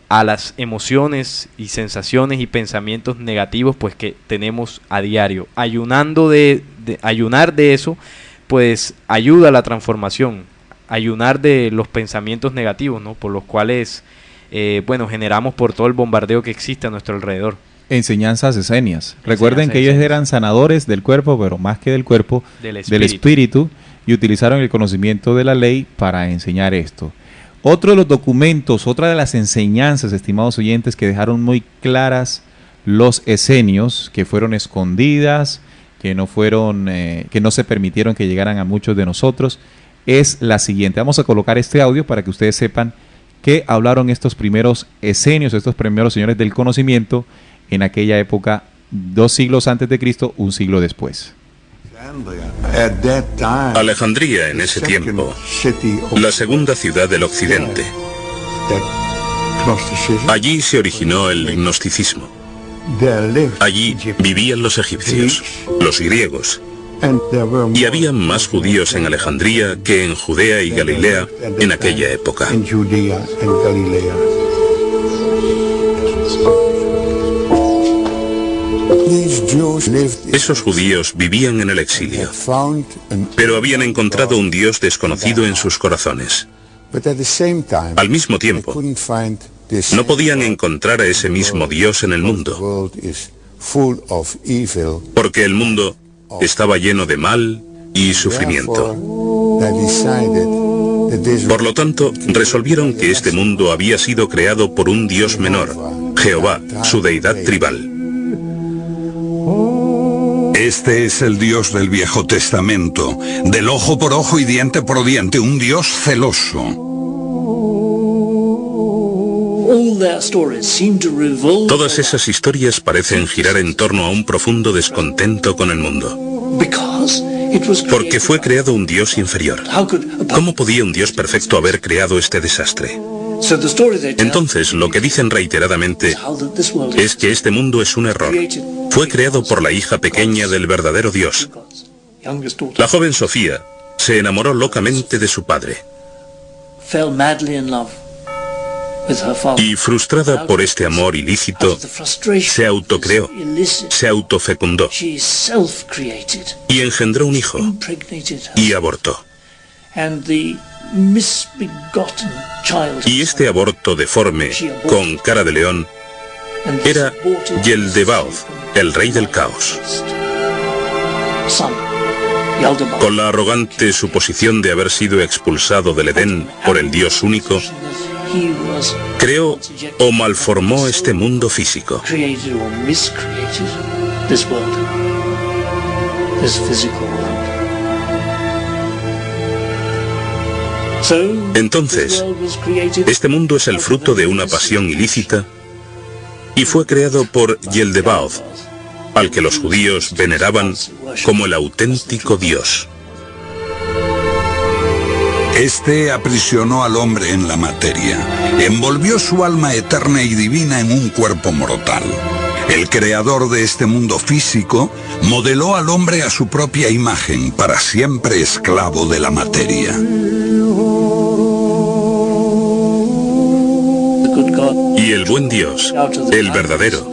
C: a las emociones y sensaciones y pensamientos negativos pues que tenemos a diario. Ayunar de eso pues ayuda a la transformación, ayunar de los pensamientos negativos, ¿no? Por los cuales generamos por todo el bombardeo que existe a nuestro alrededor.
B: Enseñanzas esenias. Recuerden que ellos eran sanadores del cuerpo, pero más que del cuerpo, del espíritu, y utilizaron el conocimiento de la ley para enseñar esto. Otro de los documentos, otra de las enseñanzas, estimados oyentes, que dejaron muy claras los esenios, que fueron escondidas, que no se permitieron que llegaran a muchos de nosotros, es la siguiente. Vamos a colocar este audio para que ustedes sepan qué hablaron estos primeros esenios, estos primeros señores del conocimiento en aquella época, 2 siglos antes de Cristo, 1 siglo después.
H: Alejandría en ese tiempo, la segunda ciudad del occidente. Allí se originó el gnosticismo. Allí vivían los egipcios, los griegos, y había más judíos en Alejandría que en Judea y Galilea en aquella época. Esos judíos vivían en el exilio, pero habían encontrado un Dios desconocido en sus corazones. Al mismo tiempo, no podían encontrar a ese mismo Dios en el mundo, porque el mundo estaba lleno de mal y sufrimiento. Por lo tanto, resolvieron que este mundo había sido creado por un Dios menor, Jehová, su deidad tribal.
I: Este es el Dios del Viejo Testamento, del ojo por ojo y diente por diente, un Dios celoso.
H: Todas esas historias parecen girar en torno a un profundo descontento con el mundo. Porque fue creado un Dios inferior. ¿Cómo podía un Dios perfecto haber creado este desastre? Entonces, lo que dicen reiteradamente es que este mundo es un error. Fue creado por la hija pequeña del verdadero Dios. La joven Sofía se enamoró locamente de su padre. Y frustrada por este amor ilícito, se autocreó, se autofecundó y engendró un hijo y abortó. Y este aborto deforme, con cara de león, era Yaldabaoth, el rey del caos. Con la arrogante suposición de haber sido expulsado del Edén por el Dios único, creó o malformó este mundo físico. Entonces, este mundo es el fruto de una pasión ilícita y fue creado por Yaldabaoth, al que los judíos veneraban como el auténtico Dios.
I: Este aprisionó al hombre en la materia, envolvió su alma eterna y divina en un cuerpo mortal. El creador de este mundo físico modeló al hombre a su propia imagen, para siempre esclavo de la materia.
H: Y el buen Dios, el verdadero,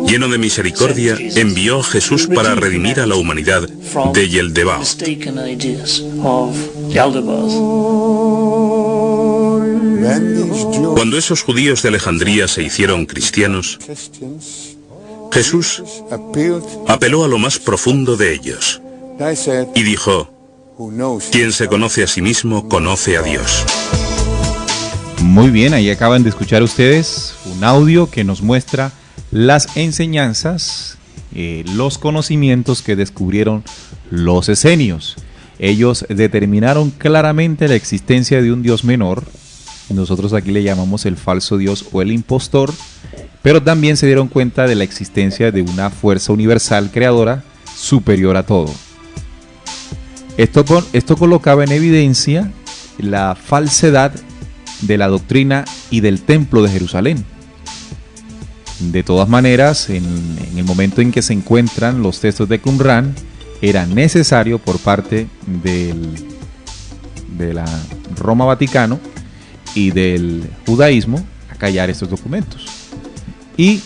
H: lleno de misericordia, envió a Jesús para redimir a la humanidad de Yaldabaoth. Cuando esos judíos de Alejandría se hicieron cristianos, Jesús apeló a lo más profundo de ellos y dijo: quien se conoce a sí mismo conoce a Dios.
B: Muy bien, ahí acaban de escuchar ustedes un audio que nos muestra las enseñanzas, los conocimientos que descubrieron los esenios. Ellos determinaron claramente la existencia de un Dios menor, nosotros aquí le llamamos el falso Dios o el impostor, pero también se dieron cuenta de la existencia de una fuerza universal creadora superior a todo. Esto colocaba en evidencia la falsedad de la doctrina y del templo de Jerusalén. De todas maneras, en el momento en que se encuentran los textos de Qumran, era necesario por parte de la Roma Vaticano y del judaísmo acallar estos documentos. Y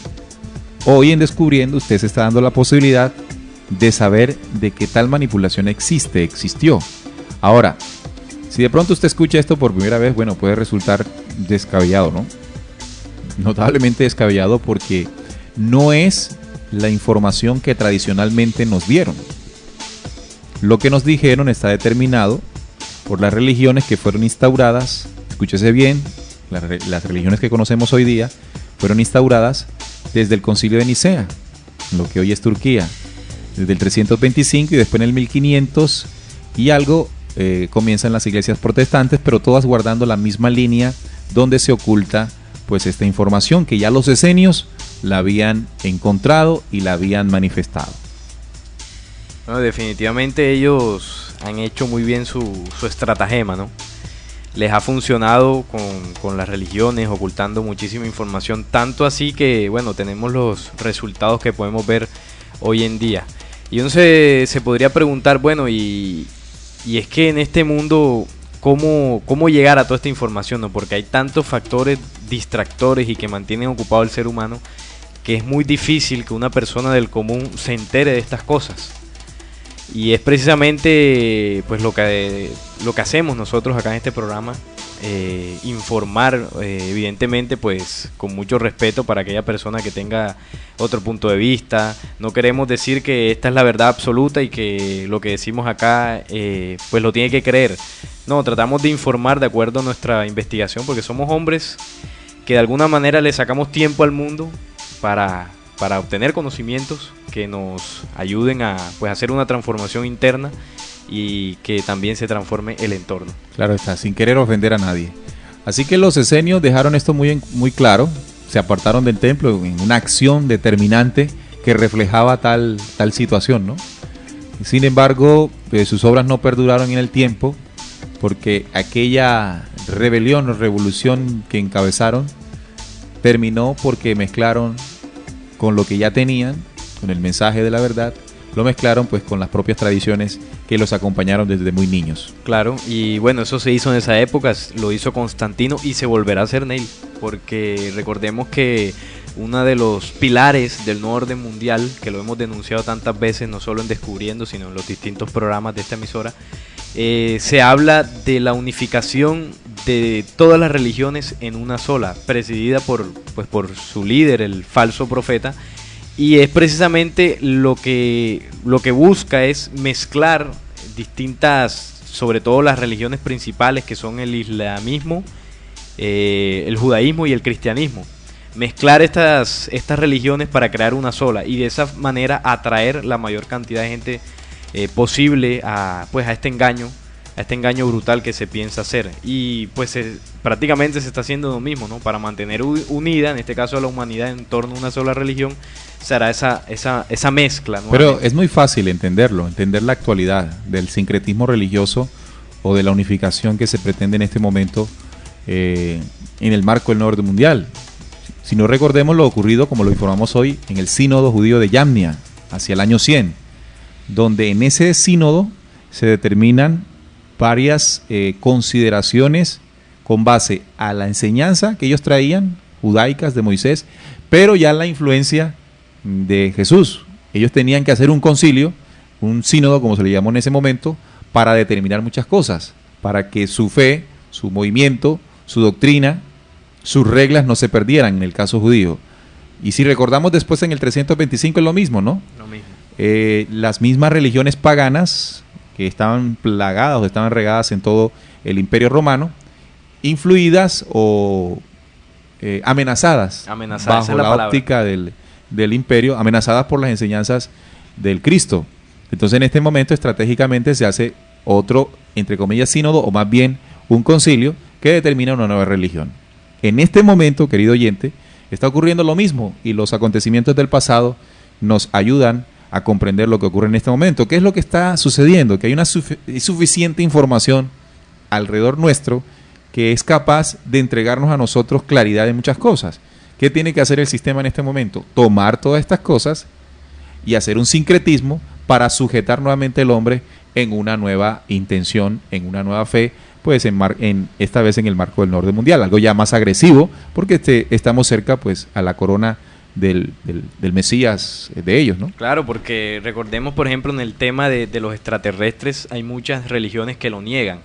B: hoy en Descubriendo usted se está dando la posibilidad de saber de qué tal manipulación existió. Ahora, si de pronto usted escucha esto por primera vez, bueno, puede resultar descabellado, ¿no? Notablemente descabellado, porque no es la información que tradicionalmente nos dieron. Lo que nos dijeron está determinado por las religiones que fueron instauradas, escúchese bien, las religiones que conocemos hoy día fueron instauradas desde el Concilio de Nicea, lo que hoy es Turquía, desde el 325 y después en el 1500 y algo comienzan las iglesias protestantes, pero todas guardando la misma línea donde se oculta pues esta información que ya los esenios la habían encontrado y la habían manifestado.
C: Bueno, definitivamente ellos han hecho muy bien su estratagema, ¿no? Les ha funcionado con las religiones, ocultando muchísima información, tanto así que, bueno, tenemos los resultados que podemos ver hoy en día. Y uno se podría preguntar, bueno, y es que en este mundo, ¿cómo llegar a toda esta información, ¿no? Porque hay tantos factores distractores y que mantienen ocupado el ser humano, que es muy difícil que una persona del común se entere de estas cosas. Y es precisamente pues lo que hacemos nosotros acá en este programa, informar, evidentemente pues con mucho respeto para aquella persona que tenga otro punto de vista. No queremos decir que esta es la verdad absoluta y que lo que decimos acá pues lo tiene que creer. No, tratamos de informar de acuerdo a nuestra investigación, porque somos hombres que de alguna manera le sacamos tiempo al mundo para obtener conocimientos que nos ayuden a pues hacer una transformación interna y que también se transforme el entorno.
B: Claro está, sin querer ofender a nadie. Así que los esenios dejaron esto muy claro, se apartaron del templo en una acción determinante que reflejaba tal situación, ¿no? Sin embargo, sus obras no perduraron en el tiempo, porque aquella rebelión o revolución que encabezaron terminó porque mezclaron con lo que ya tenían, con el mensaje de la verdad, lo mezclaron pues con las propias tradiciones que los acompañaron desde muy niños.
C: Claro, y bueno, eso se hizo en esa época, lo hizo Constantino y se volverá a hacer, Neil, porque recordemos que uno de los pilares del nuevo orden mundial, que lo hemos denunciado tantas veces, no solo en Descubriendo, sino en los distintos programas de esta emisora, se habla de la unificación de todas las religiones en una sola, presidida por su líder, el falso profeta, y es precisamente lo que busca es mezclar distintas, sobre todo las religiones principales, que son el islamismo, el judaísmo y el cristianismo. Mezclar estas religiones para crear una sola y de esa manera atraer la mayor cantidad de gente posible a este engaño brutal que se piensa hacer. Y pues prácticamente se está haciendo lo mismo, ¿no? Para mantener unida, en este caso a la humanidad, en torno a una sola religión, se hará esa mezcla, ¿no?
B: Pero es muy fácil entender la actualidad del sincretismo religioso o de la unificación que se pretende en este momento en el marco del nuevo orden mundial. Si no, recordemos lo ocurrido, como lo informamos hoy, en el sínodo judío de Yamnia, hacia el año 100, donde en ese sínodo se determinan varias consideraciones con base a la enseñanza que ellos traían, judaicas de Moisés, pero ya la influencia de Jesús. Ellos tenían que hacer un concilio, un sínodo, como se le llamó en ese momento, para determinar muchas cosas, para que su fe, su movimiento, su doctrina, sus reglas no se perdieran en el caso judío. Y si recordamos después en el 325 es lo mismo, ¿no?
C: Lo mismo.
B: Las mismas religiones paganas que estaban plagadas o estaban regadas en todo el Imperio Romano, influidas o amenazadas bajo la óptica del imperio, amenazadas por las enseñanzas del Cristo. Entonces en este momento estratégicamente se hace otro, entre comillas, sínodo, o más bien un concilio que determina una nueva religión. En este momento, querido oyente, está ocurriendo lo mismo y los acontecimientos del pasado nos ayudan a comprender lo que ocurre en este momento. ¿Qué es lo que está sucediendo? Que hay una suficiente información alrededor nuestro que es capaz de entregarnos a nosotros claridad de muchas cosas. ¿Qué tiene que hacer el sistema en este momento? Tomar todas estas cosas y hacer un sincretismo para sujetar nuevamente al hombre en una nueva intención, en una nueva fe, pues esta vez en el marco del nuevo orden mundial, algo ya más agresivo, porque estamos cerca pues a la corona del Mesías de ellos, ¿no? Claro, porque recordemos, por ejemplo, en el tema de los extraterrestres, hay muchas religiones que lo niegan.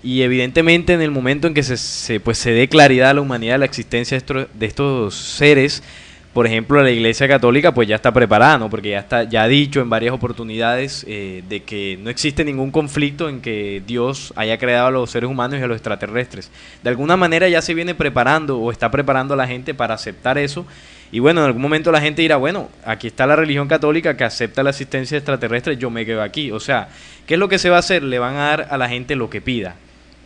B: Y evidentemente en el momento en que se dé claridad a la humanidad de la existencia de estos seres, por ejemplo, la Iglesia Católica pues ya está preparada, ¿no? Porque ya ha dicho en varias oportunidades de que no existe ningún conflicto en que Dios haya creado a los seres humanos y a los extraterrestres. De alguna manera ya se viene preparando o está preparando a la gente para aceptar eso. Y bueno, en algún momento la gente dirá, bueno, aquí está la religión católica que acepta la existencia de extraterrestres, yo me quedo aquí. O sea, ¿qué es lo que se va a hacer? Le van a dar a la gente lo que pida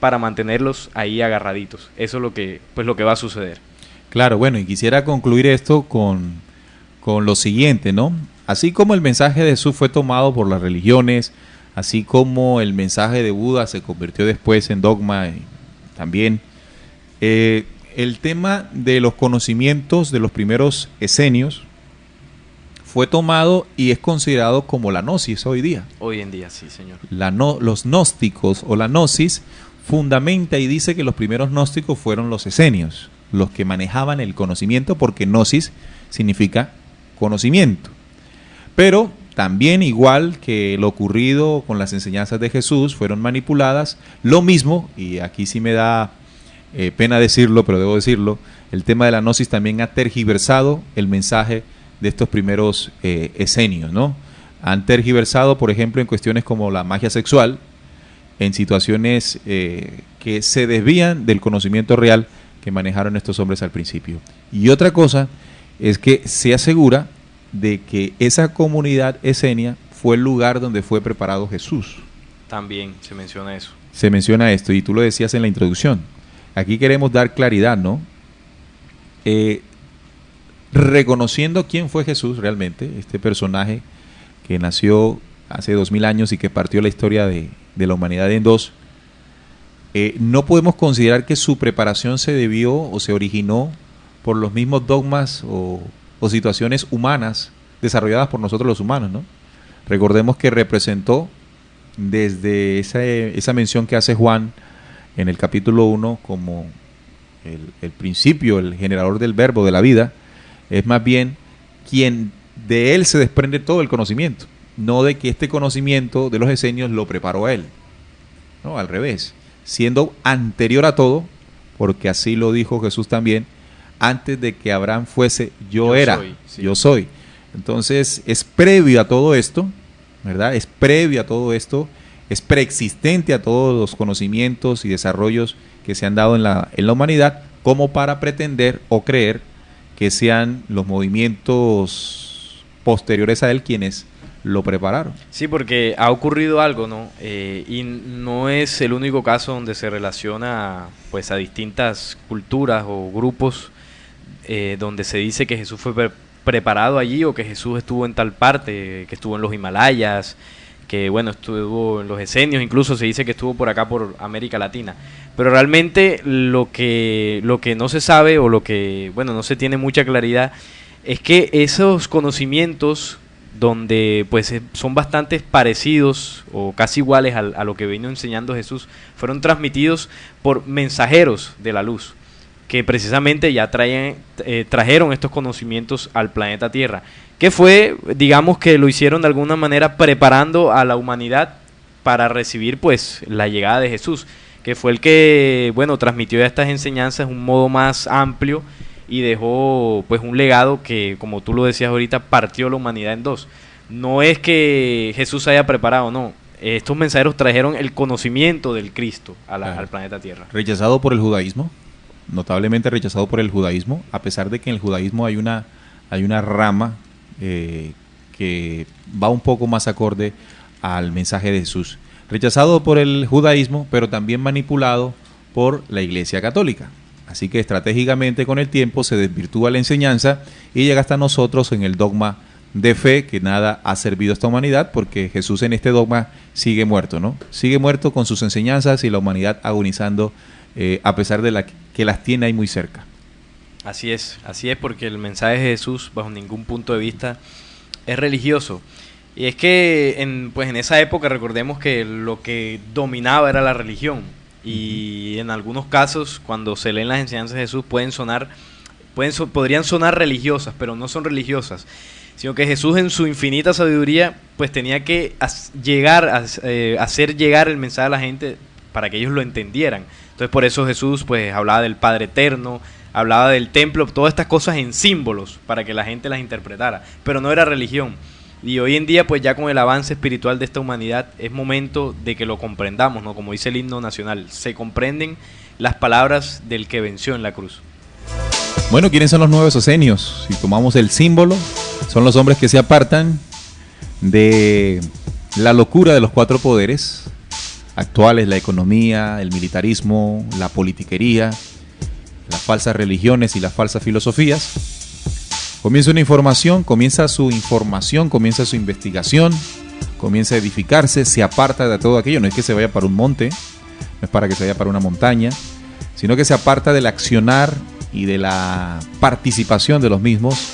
B: para mantenerlos ahí agarraditos. Eso es lo que va a suceder. Claro, bueno, y quisiera concluir esto con lo siguiente, ¿no? Así como el mensaje de Jesús fue tomado por las religiones, así como el mensaje de Buda se convirtió después en dogma también, el tema de los conocimientos de los primeros esenios fue tomado y es considerado como la gnosis hoy día. Hoy en día, sí, señor. Los gnósticos o la gnosis fundamenta y dice que los primeros gnósticos fueron los esenios, los que manejaban el conocimiento, porque gnosis significa conocimiento. Pero también, igual que lo ocurrido con las enseñanzas de Jesús, fueron manipuladas. Lo mismo, y aquí sí me da pena decirlo, pero debo decirlo, el tema de la gnosis también ha tergiversado el mensaje de estos primeros esenios, ¿no? Han tergiversado, por ejemplo, en cuestiones como la magia sexual, en situaciones que se desvían del conocimiento real que manejaron estos hombres al principio. Y otra cosa es que se asegura de que esa comunidad esenia fue el lugar donde fue preparado Jesús. También se menciona eso. Se menciona esto, y tú lo decías en la introducción. aquí queremos dar claridad, ¿no? Reconociendo quién fue Jesús realmente, este personaje que nació hace 2000 años y que partió la historia de la humanidad en dos, no podemos considerar que su preparación se debió o se originó por los mismos dogmas o situaciones humanas desarrolladas por nosotros los humanos, ¿no? Recordemos que representó desde esa mención que hace Juan en el capítulo 1 como el principio, el generador del verbo, de la vida, es más bien quien de él se desprende todo el conocimiento, no de que este conocimiento de los esenios lo preparó a él, no, al revés, siendo anterior a todo, porque así lo dijo Jesús también, antes de que Abraham fuese, yo era, soy, sí. Yo soy. Entonces es previo a todo esto, ¿verdad? Es previo a todo esto, es preexistente a todos los conocimientos y desarrollos que se han dado en la humanidad, como para pretender o creer que sean los movimientos posteriores a él quienes lo prepararon.
C: Sí, porque ha ocurrido algo, ¿no? Y no es el único caso donde se relaciona pues a distintas culturas o grupos donde se dice que Jesús fue preparado allí, o que Jesús estuvo en tal parte, que estuvo en los Himalayas, que bueno, estuvo en los Esenios, incluso se dice que estuvo por acá por América Latina. Pero realmente lo que no se sabe, o lo que bueno, no se tiene mucha claridad, es que esos conocimientos donde pues son bastante parecidos o casi iguales a lo que vino enseñando Jesús, fueron transmitidos por mensajeros de la luz, que precisamente ya trajeron estos conocimientos al planeta Tierra, que fue, digamos que lo hicieron de alguna manera preparando a la humanidad para recibir pues la llegada de Jesús, que fue el que, bueno, transmitió estas enseñanzas de un modo más amplio y dejó pues un legado que, como tú lo decías ahorita, partió la humanidad en dos. No es que Jesús haya preparado, no. Estos mensajeros trajeron el conocimiento del Cristo al planeta Tierra.
B: Rechazado por el judaísmo, notablemente rechazado por el judaísmo, a pesar de que en el judaísmo hay una rama que va un poco más acorde al mensaje de Jesús. Rechazado por el judaísmo, pero también manipulado por la Iglesia Católica. Así que estratégicamente con el tiempo se desvirtúa la enseñanza y llega hasta nosotros en el dogma de fe, que nada ha servido a esta humanidad, porque Jesús en este dogma sigue muerto, ¿no? Sigue muerto con sus enseñanzas y la humanidad agonizando a pesar de que las tiene ahí muy cerca.
C: Así es, porque el mensaje de Jesús bajo ningún punto de vista es religioso. Y es que en esa época recordemos que lo que dominaba era la religión. Y en algunos casos, cuando se leen las enseñanzas de Jesús, podrían sonar religiosas, pero no son religiosas, sino que Jesús en su infinita sabiduría pues tenía que hacer llegar el mensaje a la gente para que ellos lo entendieran. Entonces por eso Jesús pues hablaba del Padre Eterno, hablaba del templo, todas estas cosas en símbolos para que la gente las interpretara, pero no era religión. Y hoy en día, pues ya con el avance espiritual de esta humanidad, es momento de que lo comprendamos, ¿no? Como dice el himno nacional, se comprenden las palabras del que venció en la cruz.
B: Bueno, ¿quiénes son los nuevos esenios? Si tomamos el símbolo, son los hombres que se apartan de la locura de los cuatro poderes actuales, la economía, el militarismo, la politiquería, las falsas religiones y las falsas filosofías. Comienza su investigación, comienza a edificarse, se aparta de todo aquello. No es que se vaya para un monte, no es para que se vaya para una montaña, sino que se aparta del accionar y de la participación de los mismos,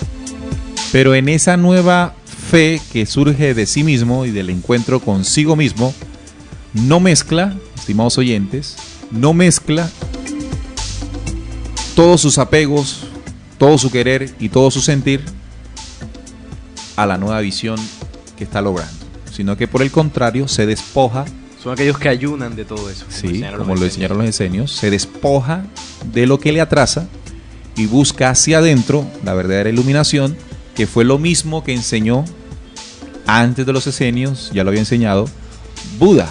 B: pero en esa nueva fe que surge de sí mismo y del encuentro consigo mismo, no mezcla, estimados oyentes, todos sus apegos, todo su querer y todo su sentir a la nueva visión que está logrando, sino que por el contrario se despoja.
C: Son aquellos que ayunan de todo eso.
B: Sí, como lo enseñaron los esenios, se despoja de lo que le atrasa y busca hacia adentro la verdadera iluminación, que fue lo mismo que enseñó antes de los esenios, ya lo había enseñado Buda.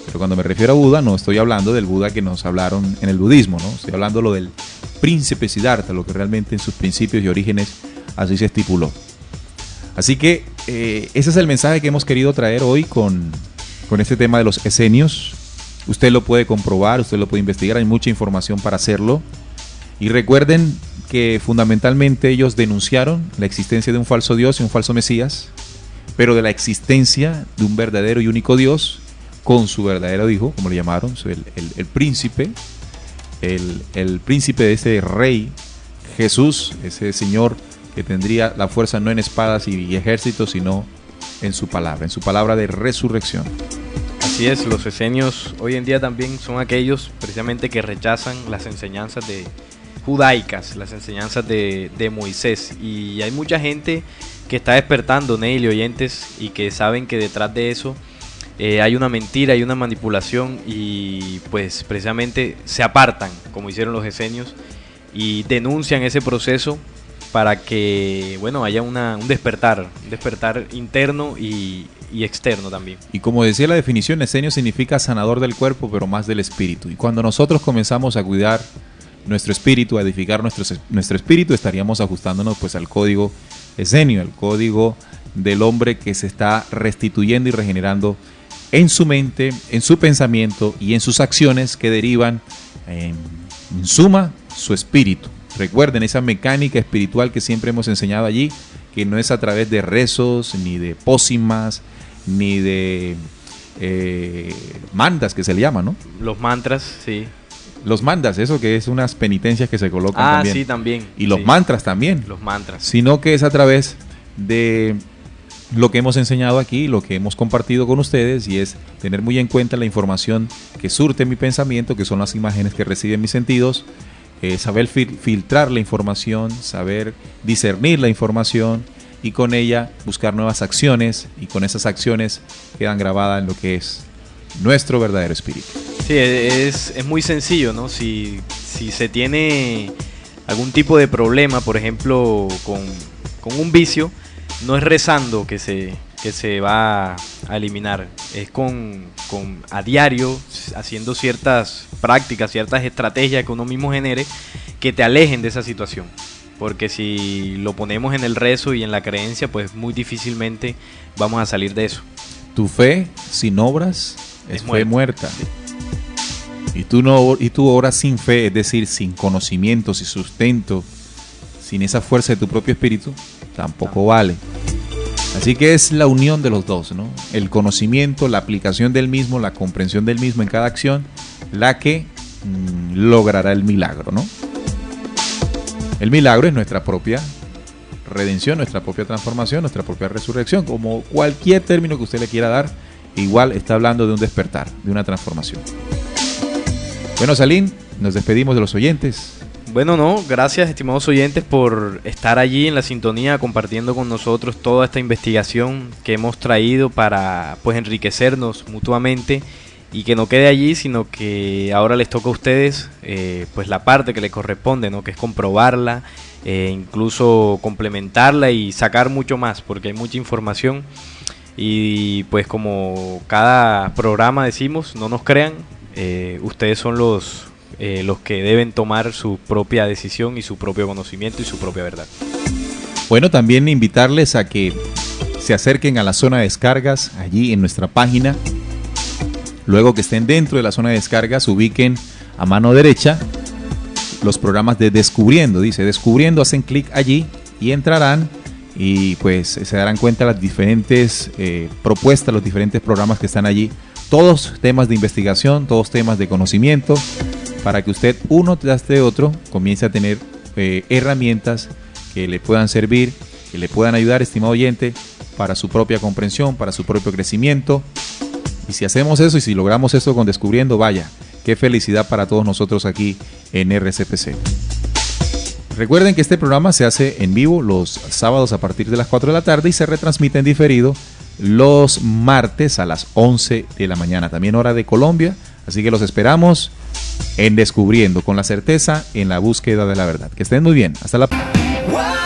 B: Pero cuando me refiero a Buda, no estoy hablando del Buda que nos hablaron en el budismo, ¿no? Estoy hablando lo del príncipe Siddhartha, lo que realmente en sus principios y orígenes así se estipuló. Así que ese es el mensaje que hemos querido traer hoy con este tema de los esenios. Usted lo puede comprobar, usted lo puede investigar, hay mucha información para hacerlo. Y recuerden que fundamentalmente ellos denunciaron la existencia de un falso Dios y un falso Mesías, pero de la existencia de un verdadero y único Dios con su verdadero hijo, como le llamaron, el príncipe, el príncipe de ese rey, Jesús, ese Señor que tendría la fuerza no en espadas y ejércitos, sino en su palabra de resurrección.
C: Así es, los esenios hoy en día también son aquellos precisamente que rechazan las enseñanzas judaicas, las enseñanzas de Moisés, y hay mucha gente que está despertando, Neil y oyentes, y que saben que detrás de eso hay una mentira, hay una manipulación, y pues precisamente se apartan, como hicieron los esenios, y denuncian ese proceso para que, bueno, haya un despertar interno y externo también. Y como decía la definición, esenio significa sanador del cuerpo, pero más del espíritu. Y cuando nosotros comenzamos a cuidar nuestro espíritu, a edificar nuestro espíritu, estaríamos ajustándonos pues al código esenio, el código del hombre que se está restituyendo y regenerando en su mente, en su pensamiento y en sus acciones que derivan en suma su espíritu. Recuerden esa mecánica espiritual que siempre hemos enseñado allí, que no es a través de rezos, ni de pócimas, ni de mandas, que se le llama, ¿no? Los mantras, sí. Los mandas, eso que es unas penitencias que se colocan también. Ah, sí, también. Y los mantras también. Los mantras. Sino que es a través de lo que hemos enseñado aquí, lo que hemos compartido con ustedes, y es tener muy en cuenta la información que surte mi pensamiento, que son las imágenes que reciben mis sentidos, saber filtrar la información, saber discernir la información y con ella buscar nuevas acciones, y con esas acciones quedan grabadas en lo que es nuestro verdadero espíritu. Sí, es muy sencillo, ¿no? Si se tiene algún tipo de problema, por ejemplo, con un vicio, no es rezando que se va a eliminar, es a diario, haciendo ciertas prácticas, ciertas estrategias que uno mismo genere que te alejen de esa situación. Porque si lo ponemos en el rezo y en la creencia, pues muy difícilmente vamos a salir de eso. Tu fe sin obras es fe muerta. Sí. Y tú oras sin fe, es decir, sin conocimiento, sin sustento, sin esa fuerza de tu propio espíritu, tampoco vale. Así que es la unión de los dos, ¿no? El conocimiento, la aplicación del mismo, la comprensión del mismo en cada acción, la que logrará el milagro, ¿no? El milagro es nuestra propia redención, nuestra propia transformación, nuestra propia resurrección. Como cualquier término que usted le quiera dar, igual está hablando de un despertar, de una transformación. Bueno, Salim, nos despedimos de los oyentes. Bueno, no, gracias, estimados oyentes, por estar allí en la sintonía, compartiendo con nosotros toda esta investigación que hemos traído para pues enriquecernos mutuamente, y que no quede allí, sino que ahora les toca a ustedes pues la parte que les corresponde, ¿no? Que es comprobarla, incluso complementarla y sacar mucho más, porque hay mucha información. Y pues como cada programa decimos, no nos crean, ustedes son los que deben tomar su propia decisión y su propio conocimiento y su propia verdad. Bueno, también invitarles a que se acerquen a la zona de descargas allí en nuestra página. Luego que estén dentro de la zona de descargas, ubiquen a mano derecha los programas de Descubriendo. Dice Descubriendo, hacen clic allí y entrarán, y pues se darán cuenta de las diferentes propuestas, los diferentes programas que están allí. Todos temas de investigación, todos temas de conocimiento, para que usted uno tras de otro comience a tener herramientas que le puedan servir, que le puedan ayudar, estimado oyente, para su propia comprensión, para su propio crecimiento. Y si hacemos eso y si logramos esto con Descubriendo, vaya, qué felicidad para todos nosotros aquí en RCPC. Recuerden que este programa se hace en vivo los sábados a partir de las 4 de la tarde y se retransmite en diferido los martes a las 11 de la mañana, también hora de Colombia. Así que los esperamos en Descubriendo, con la certeza en la búsqueda de la verdad. Que estén muy bien. Hasta la próxima.